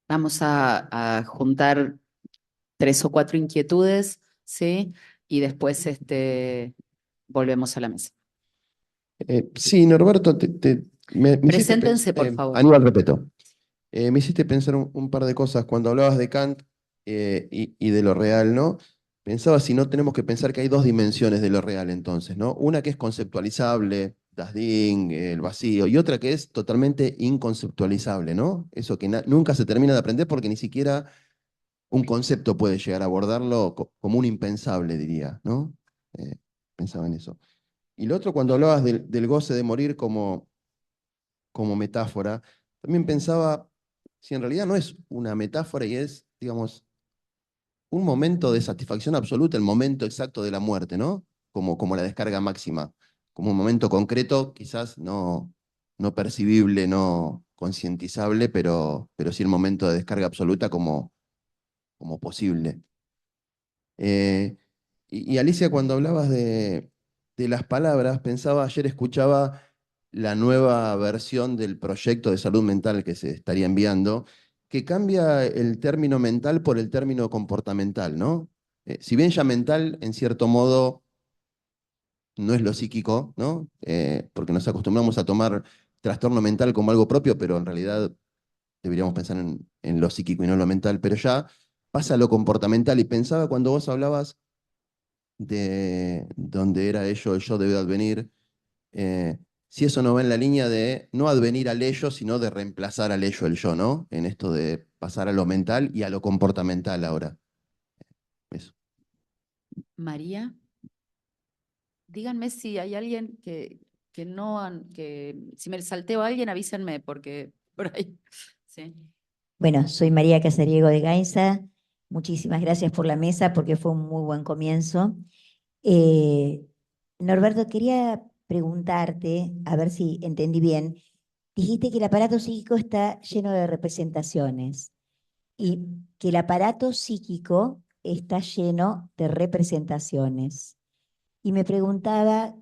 vamos a juntar 3 o 4 inquietudes, ¿sí? Y después volvemos a la mesa. Sí, Norberto, me hiciste Preséntense, por favor. Aníbal Repeto. Me hiciste pensar un par de cosas cuando hablabas de Kant y de lo real, ¿no? pensaba si no tenemos que pensar que hay dos dimensiones de lo real entonces, ¿no? Una que es conceptualizable, Das Ding, el vacío, y otra que es totalmente inconceptualizable, ¿no? Eso que nunca se termina de aprender porque ni siquiera un concepto puede llegar a abordarlo como un impensable, diría, ¿no? Pensaba en eso. Y lo otro, cuando hablabas del goce de morir como metáfora, también pensaba si en realidad no es una metáfora y es, digamos, un momento de satisfacción absoluta, el momento exacto de la muerte, ¿no? Como la descarga máxima, como un momento concreto, quizás no percibible, no concientizable, pero sí el momento de descarga absoluta como posible. Eh, y Alicia, cuando hablabas de las palabras, pensaba, ayer escuchaba la nueva versión del proyecto de salud mental que se estaría enviando, que cambia el término mental por el término comportamental, ¿no? Si bien ya mental, en cierto modo, no es lo psíquico, ¿no? Porque nos acostumbramos a tomar trastorno mental como algo propio, pero en realidad deberíamos pensar en lo psíquico y no en lo mental, pero ya pasa a lo comportamental. Y pensaba cuando vos hablabas de donde era ello, el yo debe advenir, eh, si eso no va en la línea de no advenir al ello, sino de reemplazar al ello el yo, ¿no? En esto de pasar a lo mental y a lo comportamental ahora. Eso. María, díganme si hay alguien que no, que si me salteo a alguien, avísenme, porque por ahí, sí. Bueno, soy María Casariego de Gainza. Muchísimas gracias por la mesa porque fue un muy buen comienzo. Eh, Norberto, quería preguntarte, a ver si entendí bien. Dijiste que el aparato psíquico está lleno de representaciones y que el aparato psíquico está lleno de representaciones. Y me preguntaba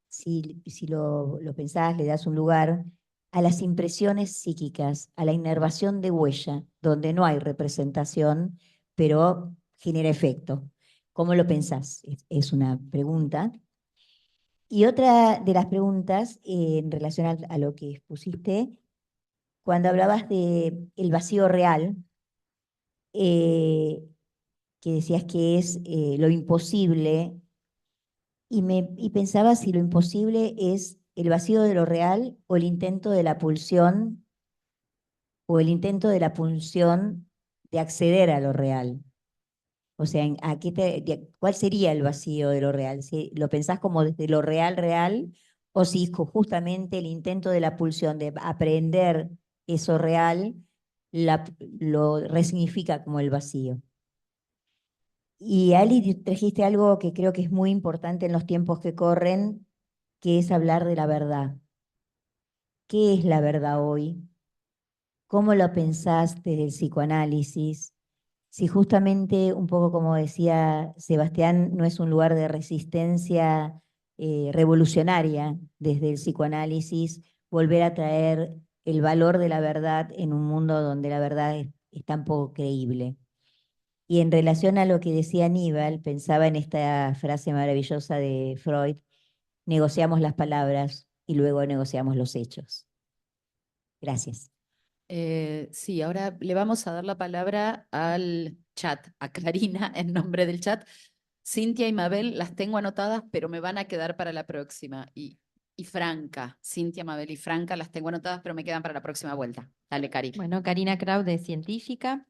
si lo pensás, le das un lugar a las impresiones psíquicas, a la inervación de huella, donde no hay representación, pero genera efecto. ¿Cómo lo pensás? Es una pregunta. Y otra de las preguntas en relación a lo que expusiste, cuando hablabas de el vacío real, eh, que decías que es lo imposible, y pensaba si lo imposible es el vacío de lo real o el intento de la pulsión o el intento de la pulsión de acceder a lo real. O sea, ¿cuál sería el vacío de lo real? ¿Si lo pensás como desde lo real, real, o si es justamente el intento de la pulsión de aprender eso real lo resignifica como el vacío? Y Ali, trajiste algo que creo que es muy importante en los tiempos que corren, que es hablar de la verdad. ¿Qué es la verdad hoy? ¿Cómo lo pensás desde el psicoanálisis? Si justamente, un poco como decía Sebastián, no es un lugar de resistencia revolucionaria desde el psicoanálisis, volver a traer el valor de la verdad en un mundo donde la verdad es tan poco creíble. Y en relación a lo que decía Aníbal, pensaba en esta frase maravillosa de Freud: negociamos las palabras y luego negociamos los hechos. Gracias. Sí, ahora le vamos a dar la palabra al chat, a Karina en nombre del chat. Cintia y Mabel las tengo anotadas, pero me van a quedar para la próxima. Y Franca, Cintia, Mabel y Franca las tengo anotadas, pero me quedan para la próxima vuelta. Dale, Cari. Bueno, Karina Kraut de Científica.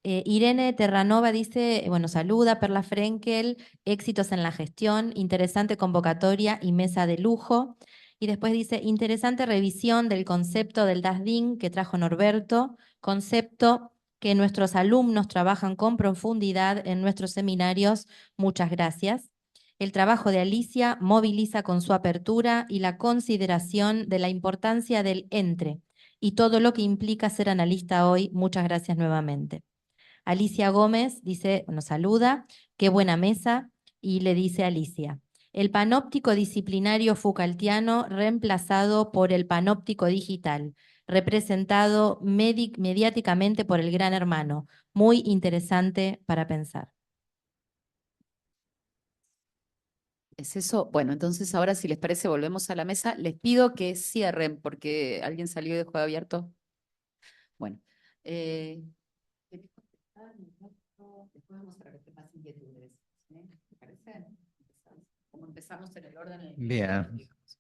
Irene Terranova dice, bueno, saluda, Perla Frenkel, éxitos en la gestión, interesante convocatoria y mesa de lujo. Y después dice, interesante revisión del concepto del Das Ding que trajo Norberto, concepto que nuestros alumnos trabajan con profundidad en nuestros seminarios. Muchas gracias. El trabajo de Alicia moviliza con su apertura y la consideración de la importancia del entre y todo lo que implica ser analista hoy. Muchas gracias nuevamente. Alicia Gómez dice, nos saluda, qué buena mesa, y le dice a Alicia, el panóptico disciplinario Foucaultiano reemplazado por el panóptico digital, representado mediáticamente por el Gran Hermano. Muy interesante para pensar. ¿Es eso? Bueno, entonces ahora si les parece volvemos a la mesa. Les pido que cierren porque alguien salió y dejó abierto. Bueno. ¿Querés contestar, Norberto? Después vamos a ver qué pasa inquietudes. ¿Te parece? Como empezamos en el orden en el que Bien. digamos.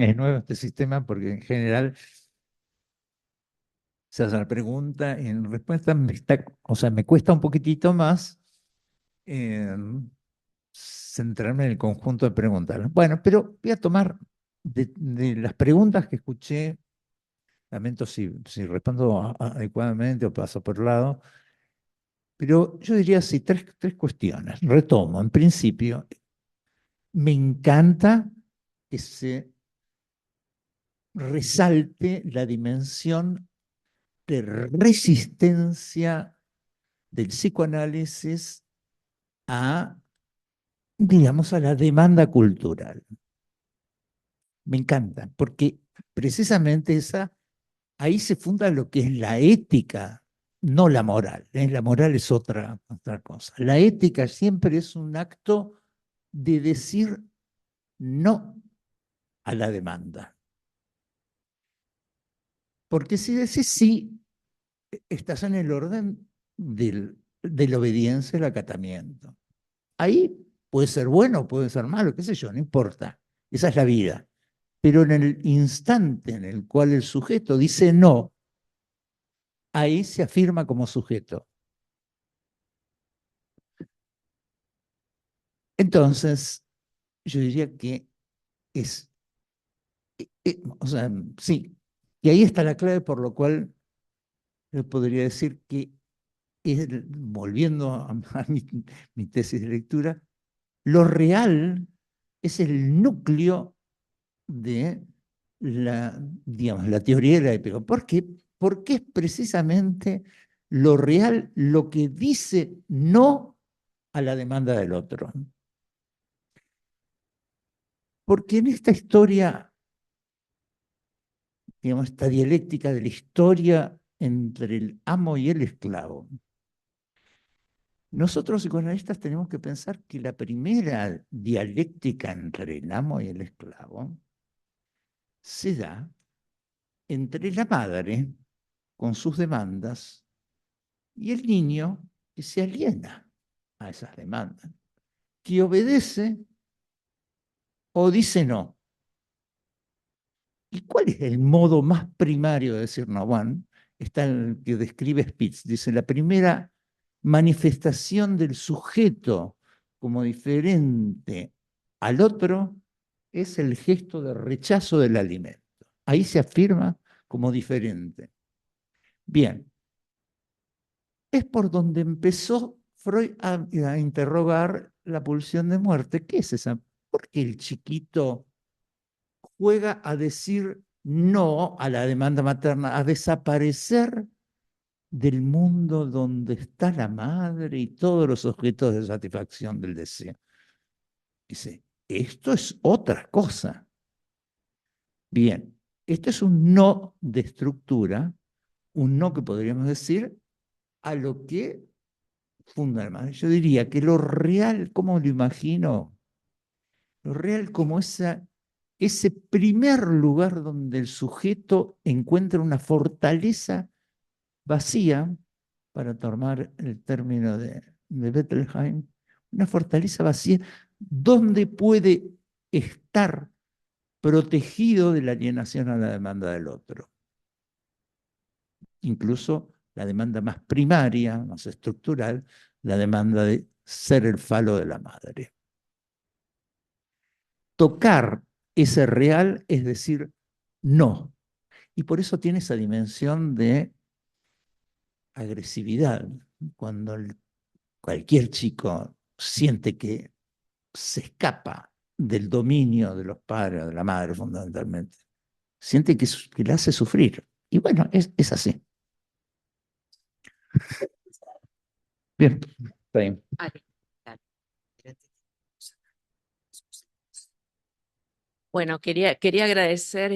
Es nuevo este sistema porque en general se hace la pregunta y en respuesta o sea, me cuesta un poquitito más eh, centrarme en el conjunto de preguntas, ¿no? Bueno, pero voy a tomar de las preguntas que escuché, lamento si respondo adecuadamente o paso por lado, pero yo diría así, tres cuestiones. Retomo, en principio, me encanta que se resalte la dimensión de resistencia del psicoanálisis a, digamos, a la demanda cultural. Me encanta, porque precisamente ahí se funda lo que es la ética, no la moral. La moral es otra cosa. La ética siempre es un acto de decir no a la demanda. Porque si decís sí, estás en el orden de la obediencia, el acatamiento. Ahí puede ser bueno, puede ser malo, qué sé yo, no importa. Esa es la vida. Pero en el instante en el cual el sujeto dice no, ahí se afirma como sujeto. Entonces, yo diría que o sea, sí, y ahí está la clave por lo cual yo podría decir que, volviendo a mi tesis de lectura, lo real es el núcleo de digamos, la teoría de la épica. ¿Por qué? Porque es precisamente lo real lo que dice no a la demanda del otro. Porque en esta historia, digamos, esta dialéctica de la historia entre el amo y el esclavo, nosotros psicoanalistas tenemos que pensar que la primera dialéctica entre el amo y el esclavo se da entre la madre con sus demandas y el niño que se aliena a esas demandas, que obedece o dice no. ¿Y cuál es el modo más primario de decir no? Bueno, está el que describe Spitz. Dice, la primera manifestación del sujeto como diferente al otro es el gesto de rechazo del alimento. Ahí se afirma como diferente. Bien, es por donde empezó Freud a interrogar la pulsión de muerte. ¿Qué es esa? ¿Por qué el chiquito juega a decir no a la demanda materna, a desaparecer del mundo donde está la madre y todos los objetos de satisfacción del deseo? Dice, esto es otra cosa. Bien, esto es un no de estructura, un no que podríamos decir a lo que funda la madre. Yo diría que lo real, ¿cómo lo imagino? Lo real como ese primer lugar donde el sujeto encuentra una fortaleza vacía, para tomar el término de Bettelheim, una fortaleza vacía donde puede estar protegido de la alienación a la demanda del otro. Incluso la demanda más primaria, más estructural, la demanda de ser el falo de la madre. Tocar ese real es decir no. Y por eso tiene esa dimensión de agresividad. Cuando cualquier chico siente que se escapa del dominio de los padres, de la madre fundamentalmente, siente que le hace sufrir. Y bueno, es así. Bien, está bien. Bueno, quería agradecer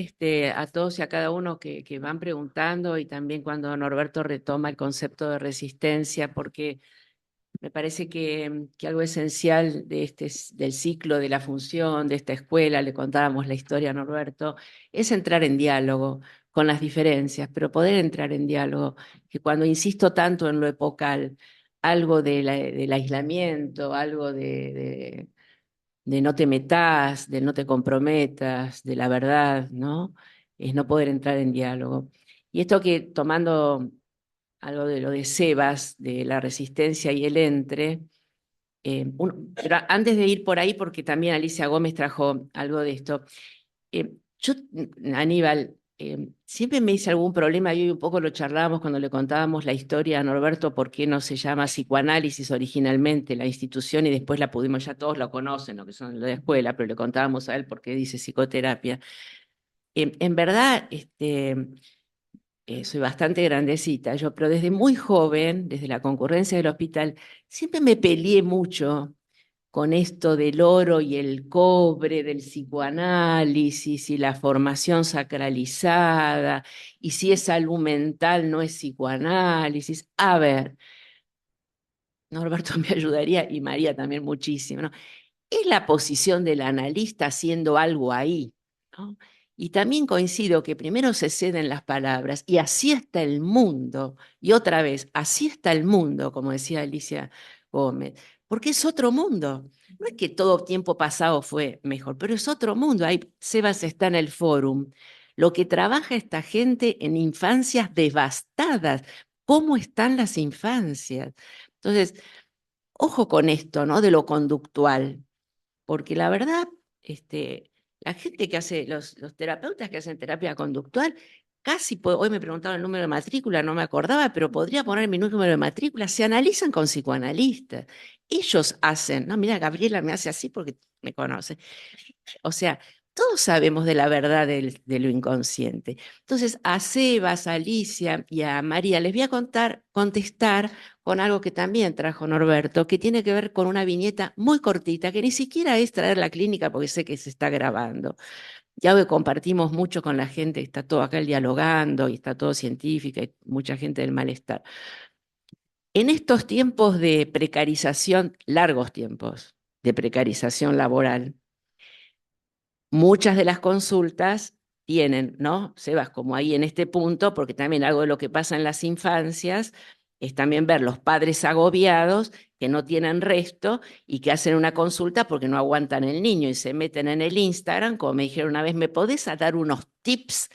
a todos y a cada uno que van preguntando y también cuando Norberto retoma el concepto de resistencia, porque me parece que algo esencial del ciclo, de la función, de esta escuela, le contábamos la historia a Norberto, es entrar en diálogo con las diferencias, pero poder entrar en diálogo, que cuando insisto tanto en lo epocal, algo del aislamiento, algo de no te metas, de no te comprometas, de la verdad, ¿no? Es no poder entrar en diálogo. Y esto que tomando algo de lo de Sebas, de la resistencia y el entre, pero antes de ir por ahí, porque también Alicia Gómez trajo algo de esto, yo, Aníbal, siempre me hice algún problema, y hoy un poco lo charlábamos cuando le contábamos la historia a Norberto, por qué no se llama psicoanálisis originalmente la institución y después la pudimos, ya todos lo conocen, lo que son de la escuela, pero le contábamos a él por qué dice psicoterapia. En verdad, soy bastante grandecita yo, pero desde muy joven, desde la concurrencia del hospital, siempre me peleé mucho con esto del oro y el cobre, del psicoanálisis y la formación sacralizada, y si es salud mental no es psicoanálisis. A ver, Norberto me ayudaría y María también muchísimo, ¿no? Es la posición del analista haciendo algo ahí, ¿no? Y también coincido que primero se ceden las palabras y así está el mundo. Y otra vez, así está el mundo, como decía Alicia Gómez, porque es otro mundo. No es que todo tiempo pasado fue mejor, pero es otro mundo. Ahí Sebas está en el fórum. Lo que trabaja esta gente en infancias devastadas. ¿Cómo están las infancias? Entonces, ojo con esto, ¿no? De lo conductual. Porque la verdad, la gente que hace, los terapeutas que hacen terapia conductual, hoy me preguntaron el número de matrícula, no me acordaba, pero podría poner mi número de matrícula, se analizan con psicoanalistas. Ellos hacen, no, mira, Gabriela me hace así porque me conoce. O sea, todos sabemos de la verdad de lo inconsciente. Entonces, a Sebas, a Alicia y a María les voy a contestar con algo que también trajo Norberto, que tiene que ver con una viñeta muy cortita, que ni siquiera es traer la clínica porque sé que se está grabando. Ya que compartimos mucho con la gente, está todo acá dialogando y está todo científica y mucha gente del malestar. En estos tiempos de precarización, largos tiempos de precarización laboral, muchas de las consultas tienen, ¿no? Sebas, como ahí en este punto, porque también algo de lo que pasa en las infancias es también ver los padres agobiados que no tienen resto y que hacen una consulta porque no aguantan el niño y se meten en el Instagram, como me dijeron una vez, ¿me podés dar unos tips?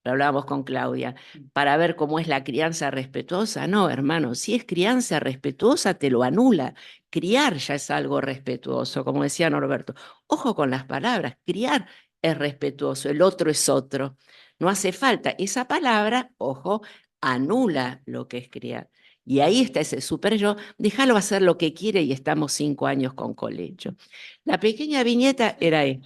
Lo hablábamos con Claudia, para ver cómo es la crianza respetuosa. No, hermano, si es crianza respetuosa, te lo anula. Criar ya es algo respetuoso, como decía Norberto. Ojo con las palabras, criar es respetuoso, el otro es otro. No hace falta. Esa palabra, ojo, anula lo que es criar. Y ahí está ese super yo, déjalo hacer lo que quiere y estamos 5 años con colecho. La pequeña viñeta era ahí.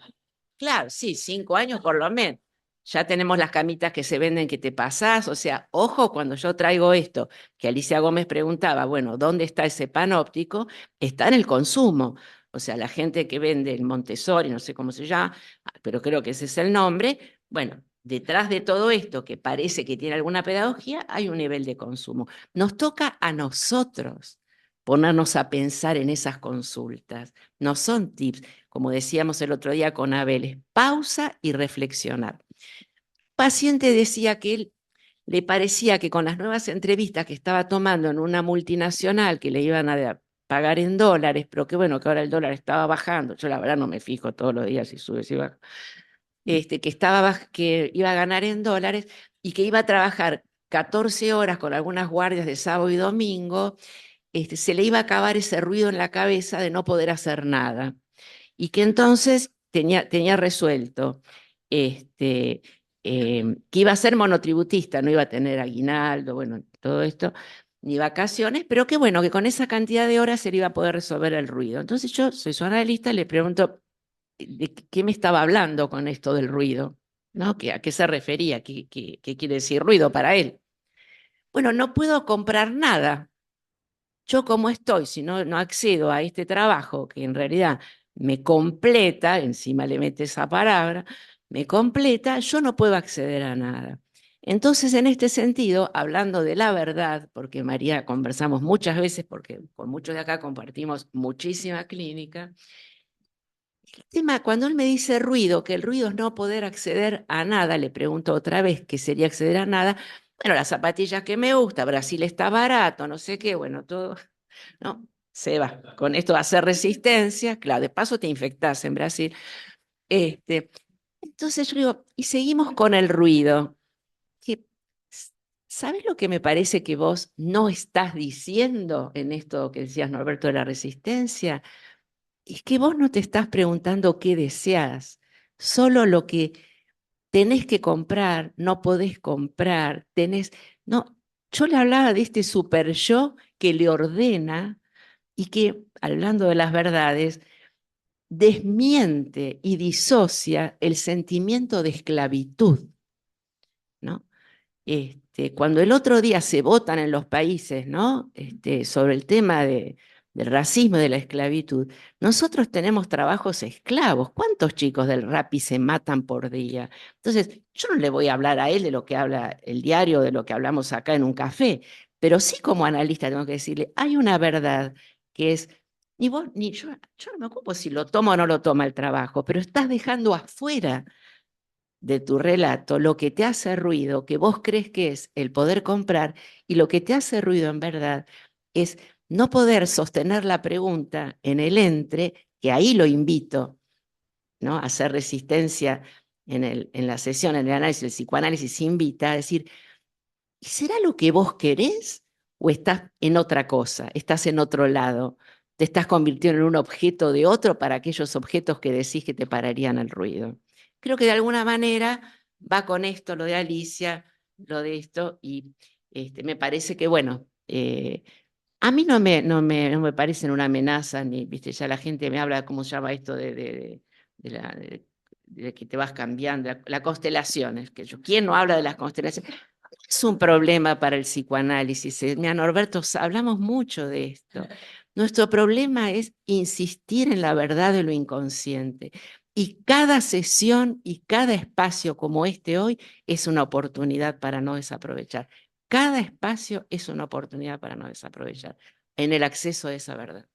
Claro, sí, 5 años por lo menos. Ya tenemos las camitas que se venden que te pasás, o sea, ojo cuando yo traigo esto, que Alicia Gómez preguntaba, bueno, ¿dónde está ese panóptico? Está en el consumo. O sea, la gente que vende el Montessori, no sé cómo se llama, pero creo que ese es el nombre. Bueno, detrás de todo esto que parece que tiene alguna pedagogía, hay un nivel de consumo. Nos toca a nosotros ponernos a pensar en esas consultas. No son tips, como decíamos el otro día con Abel, es pausa y reflexionar. Paciente decía que él le parecía que con las nuevas entrevistas que estaba tomando en una multinacional que le iban a pagar en dólares, pero que bueno, que ahora el dólar estaba bajando, yo la verdad no me fijo todos los días si sube, si baja, que iba a ganar en dólares y que iba a trabajar 14 horas con algunas guardias de sábado y domingo, se le iba a acabar ese ruido en la cabeza de no poder hacer nada. Y que entonces tenía resuelto que iba a ser monotributista, no iba a tener aguinaldo, bueno, todo esto, ni vacaciones, pero que bueno, que con esa cantidad de horas se le iba a poder resolver el ruido. Entonces yo soy su analista, le pregunto, ¿de qué me estaba hablando con esto del ruido? ¿No? ¿A qué se refería? ¿Qué quiere decir ruido para él? Bueno, no puedo comprar nada. Yo como estoy, si no accedo a este trabajo, que en realidad me completa, encima le mete esa palabra, me completa, yo no puedo acceder a nada. Entonces, en este sentido, hablando de la verdad, porque María conversamos muchas veces, porque con muchos de acá compartimos muchísima clínica, el tema, cuando él me dice ruido, que el ruido es no poder acceder a nada, le pregunto otra vez qué sería acceder a nada. Bueno, las zapatillas que me gusta, Brasil está barato, no sé qué, bueno, todo. ¿no? Se va. Con esto va a hacer resistencia, claro, de paso te infectás en Brasil. Entonces yo digo, y seguimos con el ruido. Que, ¿sabes lo que me parece que vos no estás diciendo en esto que decías, Norberto, de la resistencia? Es que vos no te estás preguntando qué deseas, solo lo que tenés que comprar, no podés comprar, no, yo le hablaba de este super yo que le ordena y que, hablando de las verdades, desmiente y disocia el sentimiento de esclavitud, ¿no? Cuando el otro día se votan en los países, ¿no? Sobre el tema del racismo y de la esclavitud, nosotros tenemos trabajos esclavos. ¿Cuántos chicos del Rappi se matan por día? Entonces, yo no le voy a hablar a él de lo que habla el diario, de lo que hablamos acá en un café, pero sí como analista tengo que decirle, hay una verdad que es, ni vos, ni yo no me ocupo si lo toma o no lo toma el trabajo, pero estás dejando afuera de tu relato lo que te hace ruido, que vos crees que es el poder comprar, y lo que te hace ruido en verdad es no poder sostener la pregunta en el que ahí lo invito, ¿no? A hacer resistencia en la sesión, en el análisis, el psicoanálisis invita a decir, ¿y será lo que vos querés o estás en otra cosa, estás en otro lado? Te estás convirtiendo en un objeto de otro para aquellos objetos que decís que te pararían el ruido. Creo que de alguna manera va con esto, lo de Alicia, lo de esto, y me parece que, bueno, a mí no me parecen una amenaza, ni, viste, ya la gente me habla, ¿cómo se llama esto de que te vas cambiando? La constelación, es que ¿quién no habla de las constelaciones? Es un problema para el psicoanálisis. Mira, Norberto, hablamos mucho de esto. Nuestro problema es insistir en la verdad de lo inconsciente. Y cada sesión y cada espacio como este hoy es una oportunidad para no desaprovechar. Cada espacio es una oportunidad para no desaprovechar en el acceso a esa verdad.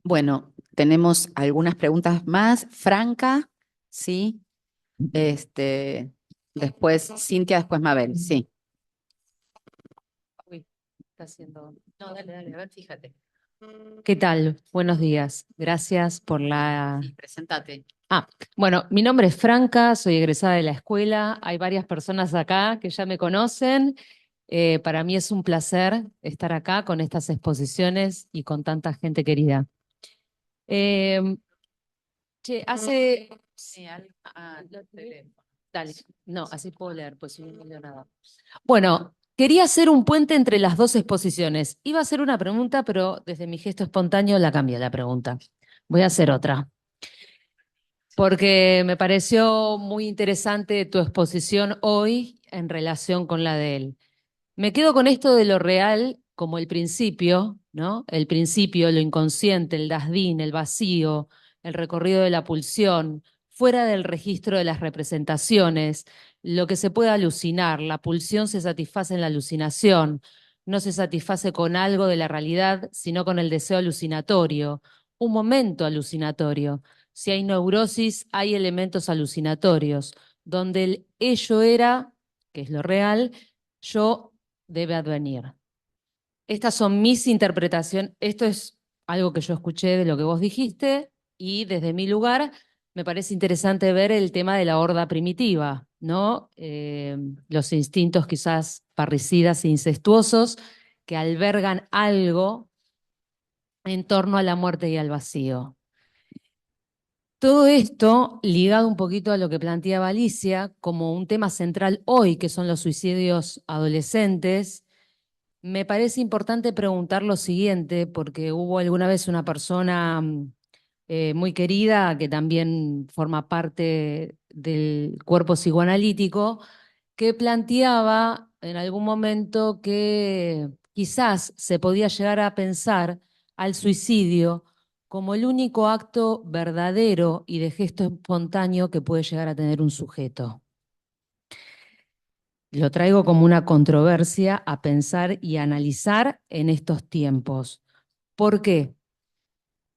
Bueno, tenemos algunas preguntas más. Franca, sí. Después Cintia, después Mabel, sí. Uy, está haciendo. No, dale, a ver, fíjate. ¿Qué tal? Buenos días. Gracias por la. Sí, presentate. Bueno, mi nombre es Franca, soy egresada de la escuela. Hay varias personas acá que ya me conocen. Para mí es un placer estar acá con estas exposiciones y con tanta gente querida. Hace. Dale, no, así puedo leer, pues si no leo nada. Bueno, quería hacer un puente entre las dos exposiciones. Iba a hacer una pregunta, pero desde mi gesto espontáneo la cambié la pregunta. Voy a hacer otra. Porque me pareció muy interesante tu exposición hoy en relación con la de él. Me quedo con esto de lo real como el principio, ¿no? El principio, lo inconsciente, el dasdín, el vacío, el recorrido de la pulsión, fuera del registro de las representaciones, lo que se puede alucinar. La pulsión se satisface en la alucinación, no se satisface con algo de la realidad, sino con el deseo alucinatorio, un momento alucinatorio. Si hay neurosis, hay elementos alucinatorios, donde el ello era, que es lo real, yo debe advenir. Estas son mis interpretaciones, esto es algo que yo escuché de lo que vos dijiste y desde mi lugar me parece interesante ver el tema de la horda primitiva, ¿no? Los instintos quizás parricidas e incestuosos que albergan algo en torno a la muerte y al vacío. Todo esto ligado un poquito a lo que planteaba Alicia como un tema central hoy, que son los suicidios adolescentes. Me parece importante preguntar lo siguiente, porque hubo alguna vez una persona muy querida que también forma parte del cuerpo psicoanalítico, que planteaba en algún momento que quizás se podía llegar a pensar al suicidio como el único acto verdadero y de gesto espontáneo que puede llegar a tener un sujeto. Lo traigo como una controversia a pensar y analizar en estos tiempos. ¿Por qué?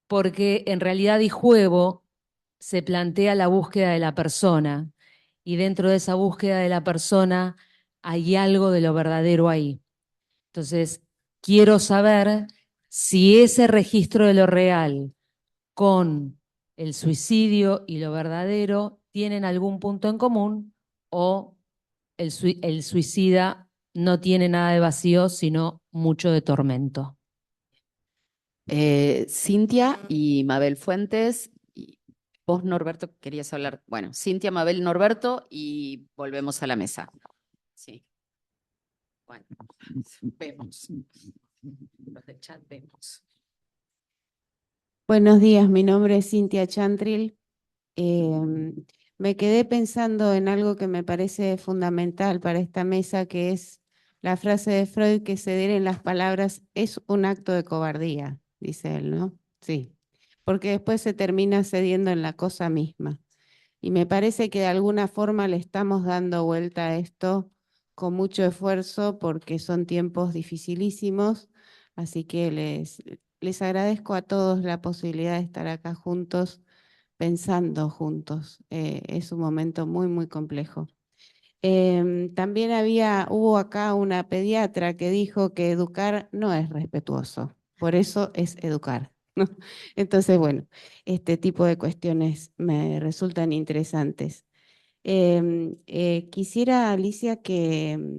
Porque en realidad y juego se plantea la búsqueda de la persona y dentro de esa búsqueda de la persona hay algo de lo verdadero ahí. Entonces, quiero saber si ese registro de lo real con el suicidio y lo verdadero tienen algún punto en común o el suicida no tiene nada de vacío, sino mucho de tormento. Cintia y Mabel Fuentes. Y vos, Norberto, querías hablar. Bueno, Cintia, Mabel, Norberto y volvemos a la mesa. Sí. Bueno, vemos. Los del chat vemos. Buenos días, mi nombre es Cintia Chantril. Me quedé pensando en algo que me parece fundamental para esta mesa, que es la frase de Freud que ceder en las palabras es un acto de cobardía, dice él, ¿no? Sí, porque después se termina cediendo en la cosa misma. Y me parece que de alguna forma le estamos dando vuelta a esto con mucho esfuerzo porque son tiempos dificilísimos, así que les agradezco a todos la posibilidad de estar acá juntos, pensando juntos. Es un momento muy, muy complejo. También hubo acá una pediatra que dijo que educar no es respetuoso, por eso es educar, ¿no? Entonces, bueno, este tipo de cuestiones me resultan interesantes. Quisiera, Alicia, que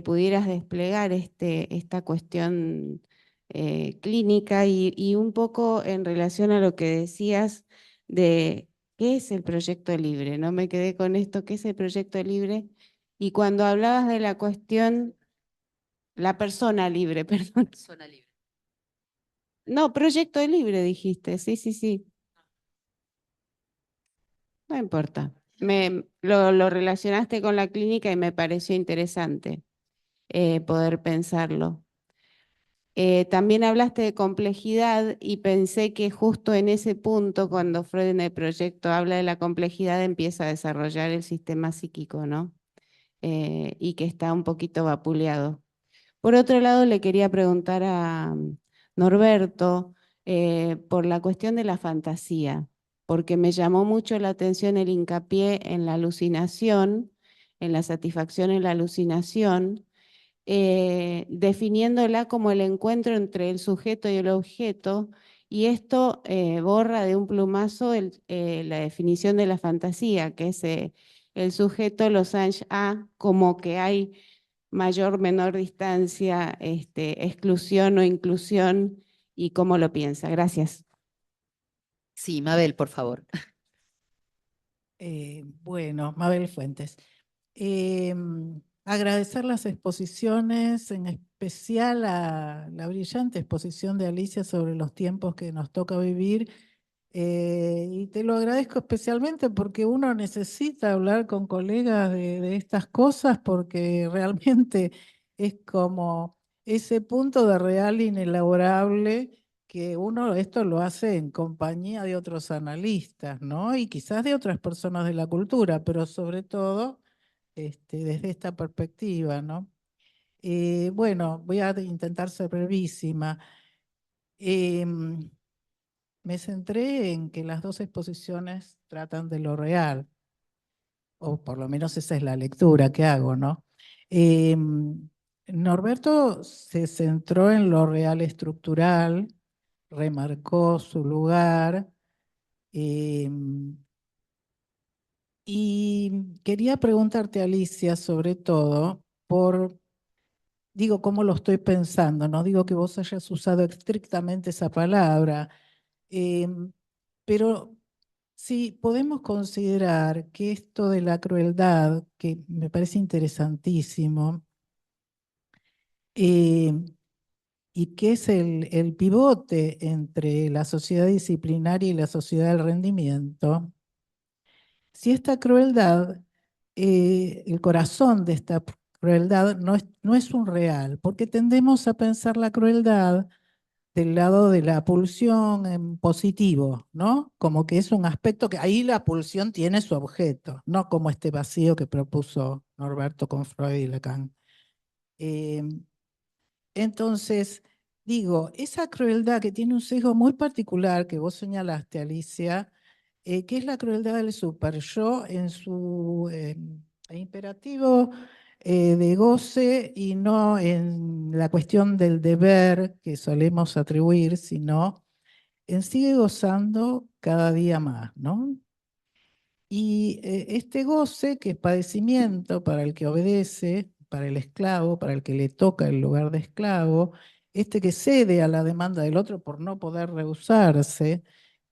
pudieras desplegar esta cuestión clínica y un poco en relación a lo que decías de qué es el proyecto libre. No me quedé con esto, ¿qué es el proyecto libre? Y cuando hablabas de la cuestión, la persona libre, perdón. Persona libre. No, proyecto libre dijiste, sí, sí, sí. No importa. Lo relacionaste con la clínica y me pareció interesante poder pensarlo. También hablaste de complejidad y pensé que justo en ese punto, cuando Freud en el proyecto habla de la complejidad, empieza a desarrollar el sistema psíquico, ¿no? Y que está un poquito vapuleado. Por otro lado, le quería preguntar a Norberto por la cuestión de la fantasía, porque me llamó mucho la atención el hincapié en la alucinación, en la satisfacción en la alucinación, definiéndola como el encuentro entre el sujeto y el objeto, y esto borra de un plumazo la definición de la fantasía, que es el sujeto Losange A, como que hay mayor, menor distancia, exclusión o inclusión, y cómo lo piensa. Gracias. Sí, Mabel, por favor. Bueno, Mabel Fuentes. Agradecer las exposiciones, en especial a la brillante exposición de Alicia sobre los tiempos que nos toca vivir. Y te lo agradezco especialmente porque uno necesita hablar con colegas de estas cosas porque realmente es como ese punto de real inelaborable que uno esto lo hace en compañía de otros analistas, ¿no? Y quizás de otras personas de la cultura, pero sobre todo desde esta perspectiva, ¿no? Bueno, voy a intentar ser brevísima. Me centré en que las dos exposiciones tratan de lo real, o por lo menos esa es la lectura que hago, ¿no? Norberto se centró en lo real estructural, remarcó su lugar, y quería preguntarte, Alicia, sobre todo, digo, cómo lo estoy pensando, no digo que vos hayas usado estrictamente esa palabra, pero sí podemos considerar que esto de la crueldad, que me parece interesantísimo, y que es el pivote entre la sociedad disciplinaria y la sociedad del rendimiento, si esta crueldad, el corazón de esta crueldad no es un real, porque tendemos a pensar la crueldad del lado de la pulsión en positivo, ¿no? Como que es un aspecto que ahí la pulsión tiene su objeto, no como este vacío que propuso Norberto con Freud y Lacan. Entonces, digo, esa crueldad que tiene un sesgo muy particular que vos señalaste, Alicia, que es la crueldad del superyo en su imperativo de goce y no en la cuestión del deber que solemos atribuir, sino en sigue gozando cada día más, ¿no? Y este goce, que es padecimiento para el que obedece, para el esclavo, para el que le toca el lugar de esclavo, este que cede a la demanda del otro por no poder rehusarse,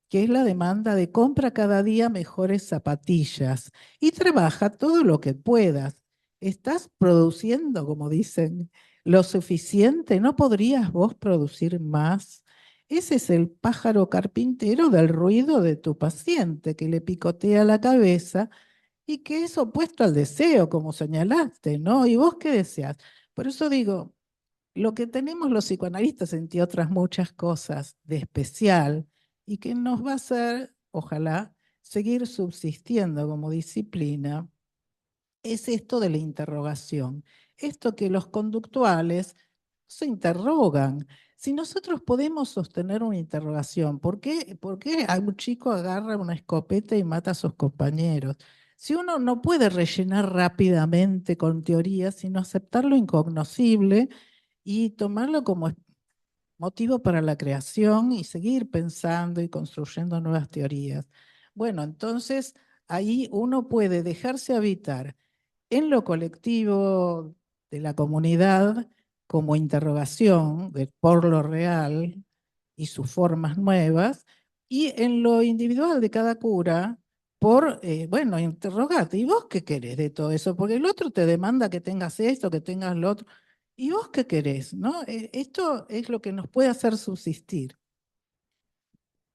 que es la demanda de compra cada día mejores zapatillas y trabaja todo lo que puedas. ¿Estás produciendo, como dicen, lo suficiente? ¿No podrías vos producir más? Ese es el pájaro carpintero del ruido de tu paciente que le picotea la cabeza y que es opuesto al deseo, como señalaste, ¿no? ¿Y vos qué deseas? Por eso digo, lo que tenemos los psicoanalistas, entre otras muchas cosas, de especial y que nos va a hacer, ojalá, seguir subsistiendo como disciplina, es esto de la interrogación. Esto que los conductuales se interrogan. Si nosotros podemos sostener una interrogación, por qué un chico agarra una escopeta y mata a sus compañeros? Si uno no puede rellenar rápidamente con teorías, sino aceptar lo incognoscible y tomarlo como motivo para la creación y seguir pensando y construyendo nuevas teorías. Bueno, entonces ahí uno puede dejarse habitar en lo colectivo de la comunidad como interrogación por lo real y sus formas nuevas, y en lo individual de cada cura por, bueno, interrogarte, ¿y vos qué querés de todo eso? Porque el otro te demanda que tengas esto, que tengas lo otro. ¿Y vos qué querés? ¿No? Esto es lo que nos puede hacer subsistir.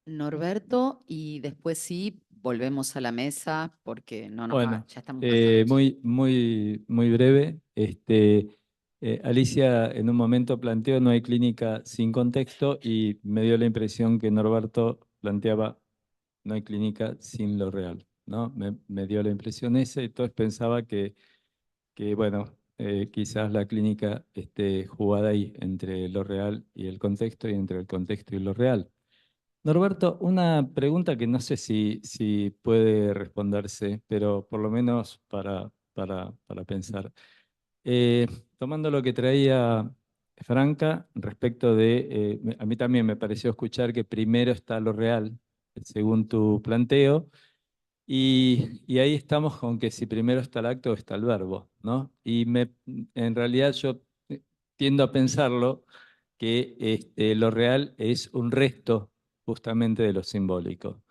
Norberto, y después sí, volvemos a la mesa porque no nos va, Bueno, ya estamos pasados. muy breve. Alicia en un momento planteó no hay clínica sin contexto y me dio la impresión que Norberto planteaba no hay clínica sin lo real, ¿no? Me dio la impresión esa, y entonces pensaba bueno, quizás la clínica esté jugada ahí entre lo real y el contexto y entre el contexto y lo real. Norberto, una pregunta que no sé si puede responderse, pero por lo menos para pensar. Tomando lo que traía Franca respecto de, a mí también me pareció escuchar que primero está lo real, según tu planteo, y ahí estamos con que si primero está el acto está el verbo, ¿no? En realidad yo tiendo a pensarlo que lo real es un resto justamente de lo simbólico.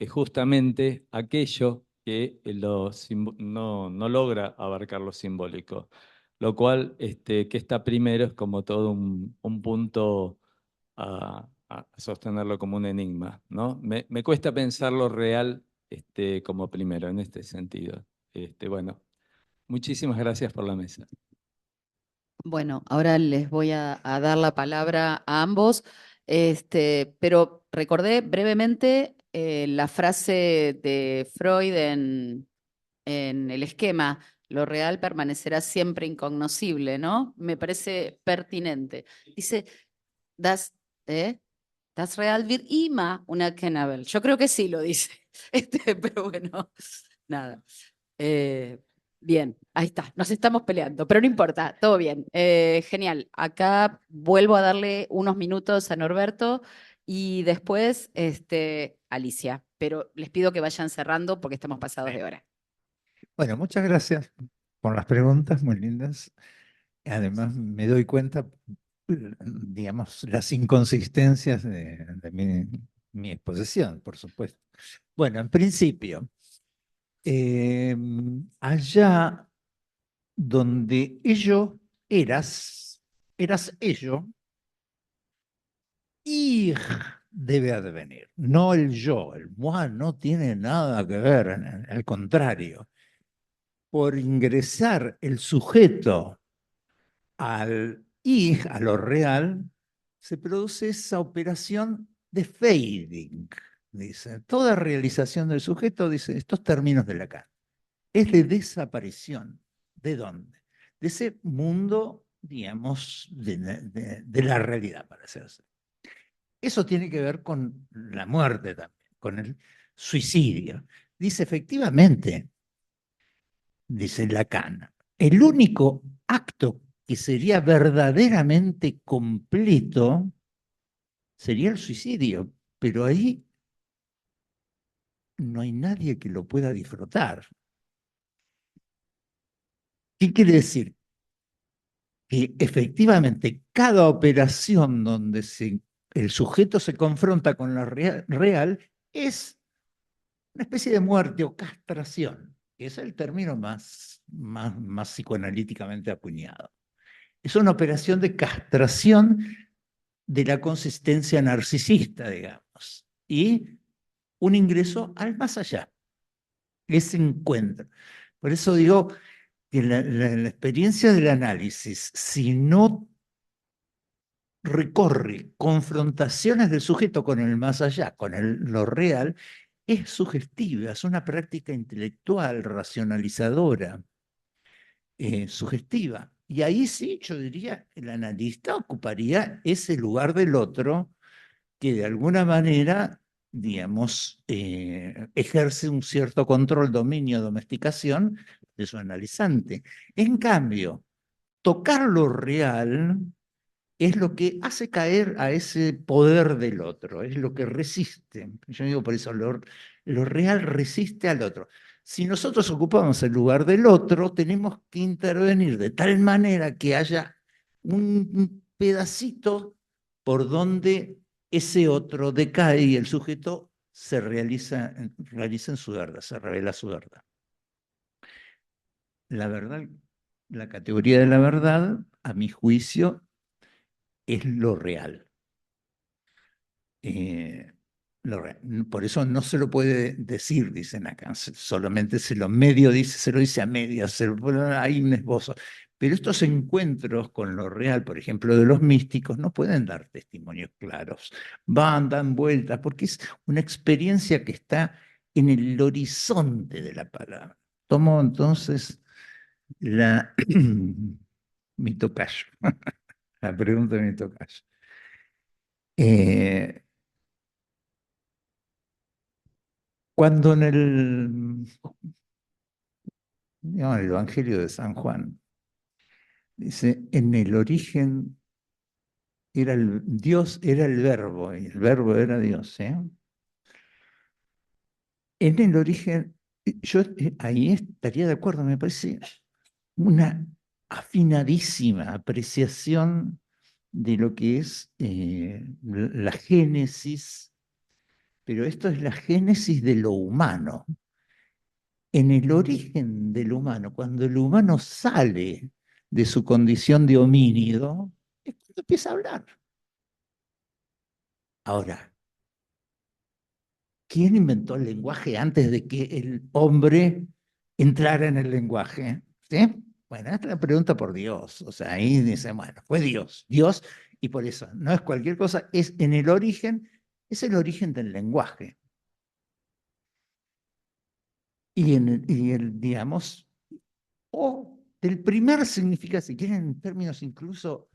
Es justamente aquello que no logra abarcar lo simbólico, lo cual que está primero es como todo un punto a sostenerlo como un enigma, ¿no? Me cuesta pensar lo real como primero en este sentido. Bueno, muchísimas gracias por la mesa. Bueno, ahora les voy a dar la palabra a ambos, pero recordé brevemente la frase de Freud en el esquema, lo real permanecerá siempre incognoscible, ¿no? Me parece pertinente. Dice, das, das real wird immer unerkennbar. Yo creo que sí lo dice, pero bueno, nada. Bien, ahí está, nos estamos peleando, pero no importa, todo bien. Genial, acá vuelvo a darle unos minutos a Norberto y después Alicia, pero les pido que vayan cerrando porque estamos pasados de hora. Bueno, muchas gracias por las preguntas, muy lindas. Además, me doy cuenta, digamos, las inconsistencias de mi exposición, por supuesto. Bueno, en principio, allá donde eras ello, ich debe advenir, no el yo. El moi no tiene nada que ver, al contrario. Por ingresar el sujeto al ich, a lo real, se produce esa operación de fading, dice. Toda realización del sujeto, dice, estos términos de Lacan, es de desaparición. ¿De dónde? De ese mundo, digamos, de la realidad, para hacerse. Eso tiene que ver con la muerte también, con el suicidio. Dice, efectivamente, dice Lacan, el único acto que sería verdaderamente completo sería el suicidio, pero ahí no hay nadie que lo pueda disfrutar. ¿Qué quiere decir? Que efectivamente cada operación donde el sujeto se confronta con la real es una especie de muerte o castración, que es el término más psicoanalíticamente acuñado. Es una operación de castración de la consistencia narcisista, digamos, y un ingreso al más allá, ese encuentro. Por eso digo que la experiencia del análisis, si no recorre confrontaciones del sujeto con el más allá, con lo real, es sugestiva, es una práctica intelectual, racionalizadora, sugestiva. Y ahí sí, yo diría, el analista ocuparía ese lugar del otro que de alguna manera, digamos, ejerce un cierto control, dominio, domesticación de su analizante. En cambio, tocar lo real es lo que hace caer a ese poder del otro, es lo que resiste. Yo digo por eso, lo real resiste al otro. Si nosotros ocupamos el lugar del otro, tenemos que intervenir de tal manera que haya un pedacito por donde ese otro decae y el sujeto se realiza en su verdad, se revela su verdad. La verdad, la categoría de la verdad, a mi juicio, es lo real. Por eso no se lo puede decir, dicen acá, solamente se lo dice a medias, hay un esbozo. Pero estos encuentros con lo real, por ejemplo, de los místicos, no pueden dar testimonios claros. Dan vueltas, porque es una experiencia que está en el horizonte de la palabra. Tomo entonces mi tocayo, la pregunta de mi tocayo. Cuando en digamos, el Evangelio de San Juan dice, en el origen Dios era el verbo, y el verbo era Dios. En el origen, yo ahí estaría de acuerdo, me parece una afinadísima apreciación de lo que es la génesis, pero esto es la génesis de lo humano. En el origen del humano, cuando el humano sale de su condición de homínido, es cuando empieza a hablar. Ahora, ¿quién inventó el lenguaje antes de que el hombre entrara en el lenguaje? ¿Sí? Bueno, esta es la pregunta por Dios. O sea, ahí dicen, bueno, fue Dios, y por eso no es cualquier cosa, es en el origen, es el origen del lenguaje. Digamos, o del primer significado, si quieren en términos incluso,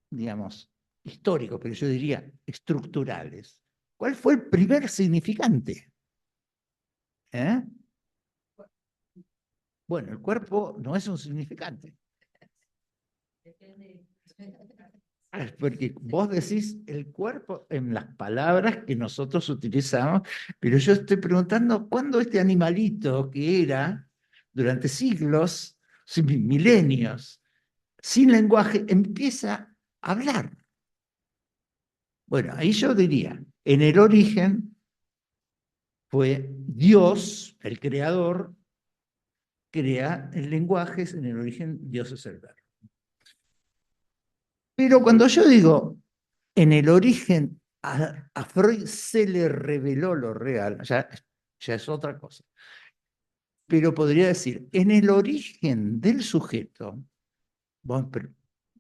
digamos, históricos, pero yo diría estructurales. ¿Cuál fue el primer significante? Bueno, el cuerpo no es un significante. Porque vos decís el cuerpo en las palabras que nosotros utilizamos, pero yo estoy preguntando cuándo este animalito que era durante siglos, milenios, sin lenguaje, empieza a hablar. Bueno, ahí yo diría, en el origen fue Dios, el creador, crea el lenguaje, en el origen Dios es el verbo. Pero cuando yo digo, en el origen a Freud se le reveló lo real, ya es otra cosa. Pero podría decir, en el origen del sujeto, vamos a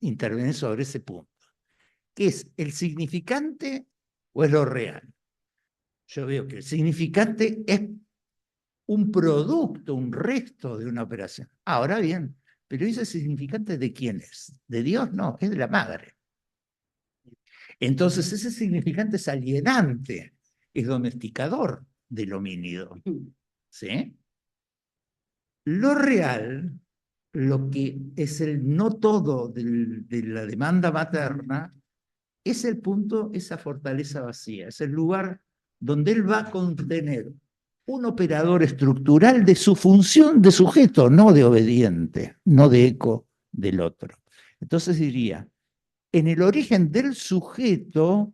intervenir sobre ese punto, ¿qué es el significante o es lo real? Yo veo que el significante es un producto, un resto de una operación. Ahora bien, pero ese significante ¿de quién es? ¿De Dios? No, es de la madre. Entonces ese significante es alienante, es domesticador del homínido. ¿Sí? Lo real lo que es el no todo de la demanda materna, es el punto, esa fortaleza vacía, es el lugar donde él va a contener un operador estructural de su función de sujeto, no de obediente, no de eco del otro. Entonces diría, en el origen del sujeto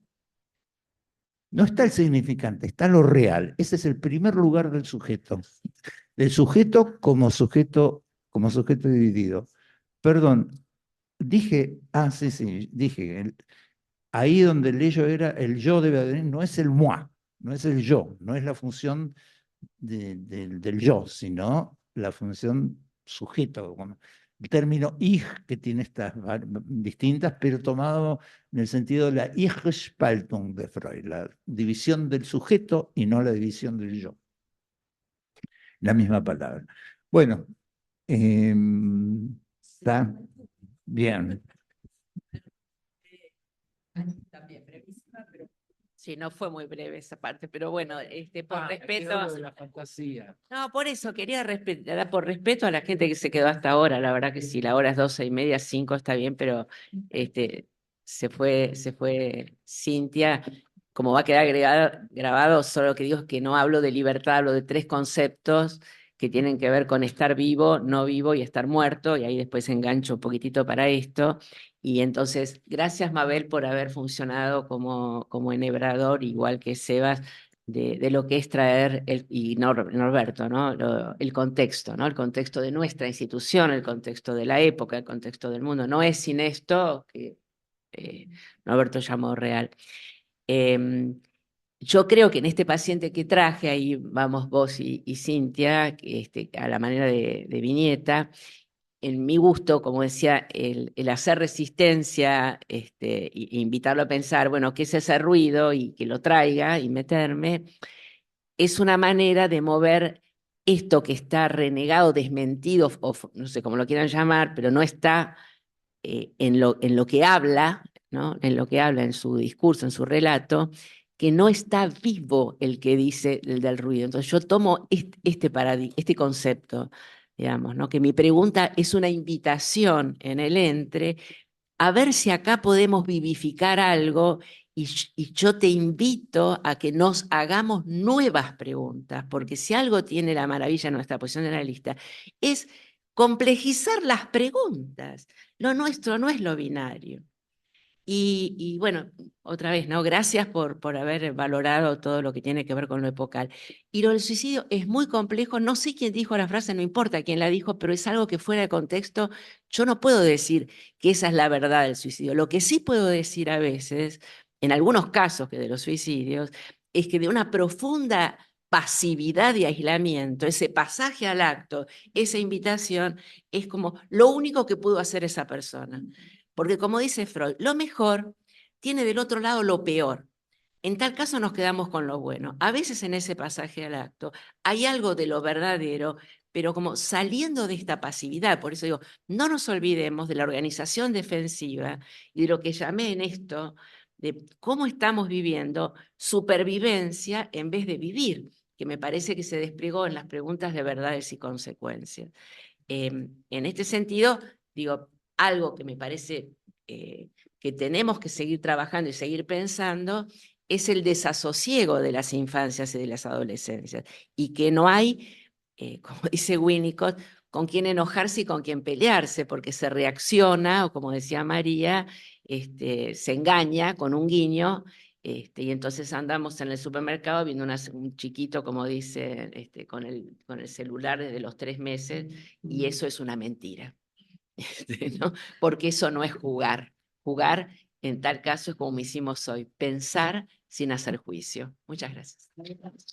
no está el significante, está lo real. Ese es el primer lugar del sujeto como sujeto dividido. Perdón, dije, sí, dije, ahí donde el ello era, el yo debe venir, no es el moi, no es el yo, no es la función del yo, sino la función sujeto. El término ich, que tiene estas distintas, pero tomado en el sentido de la Ich-Spaltung de Freud, la división del sujeto y no la división del yo. La misma palabra. Bueno, está bien. También brevísima, pero sí, no fue muy breve esa parte, pero bueno, por respeto. De la fantasía. No, por eso quería respetar, por respeto a la gente que se quedó hasta ahora. La verdad que si la hora es 12:30, 5 está bien, pero se fue Cintia. Como va a quedar grabado, solo lo que digo es que no hablo de libertad, hablo de 3 conceptos que tienen que ver con estar vivo, no vivo y estar muerto, y ahí después engancho un poquitito para esto. Y entonces, gracias Mabel por haber funcionado como enhebrador, igual que Sebas, de lo que es traer, y Norberto, ¿no? El contexto, ¿no? El contexto de nuestra institución, el contexto de la época, el contexto del mundo. No es sin esto que Norberto llamó real. Yo creo que en este paciente que traje, ahí vamos vos y Cintia, a la manera de viñeta, en mi gusto, como decía, el hacer resistencia, e invitarlo a pensar, bueno, ¿qué es ese ruido? Y que lo traiga y meterme, es una manera de mover esto que está renegado, desmentido, o no sé cómo lo quieran llamar, pero no está en lo que habla, ¿no? En lo que habla, en su discurso, en su relato, que no está vivo el que dice el del ruido. Entonces yo tomo este concepto, digamos, ¿no? Que mi pregunta es una invitación en el entre a ver si acá podemos vivificar algo y yo te invito a que nos hagamos nuevas preguntas, porque si algo tiene la maravilla en nuestra posición de analista es complejizar las preguntas. Lo nuestro no es lo binario. Y bueno, otra vez, ¿no? Gracias por haber valorado todo lo que tiene que ver con lo epocal. Y lo del suicidio es muy complejo. No sé quién dijo la frase, no importa quién la dijo, pero es algo que fuera de contexto. Yo no puedo decir que esa es la verdad del suicidio. Lo que sí puedo decir a veces, en algunos casos de los suicidios, es que de una profunda pasividad y aislamiento, ese pasaje al acto, esa invitación, es como lo único que pudo hacer esa persona. Porque como dice Freud, lo mejor tiene del otro lado lo peor. En tal caso nos quedamos con lo bueno. A veces en ese pasaje al acto hay algo de lo verdadero, pero como saliendo de esta pasividad. Por eso digo, no nos olvidemos de la organización defensiva y de lo que llamé en esto, de cómo estamos viviendo supervivencia en vez de vivir, que me parece que se desplegó en las preguntas de verdades y consecuencias. En este sentido, digo, algo que me parece que tenemos que seguir trabajando y seguir pensando es el desasosiego de las infancias y de las adolescencias, y que no hay, como dice Winnicott, con quién enojarse y con quién pelearse, porque se reacciona, o como decía María, se engaña con un guiño, y entonces andamos en el supermercado viendo un chiquito, como dice, con el celular desde los 3 meses, y eso es una mentira, ¿no? Porque eso no es jugar. Jugar, en tal caso, es como hicimos hoy, pensar sin hacer juicio. Muchas gracias. Gracias.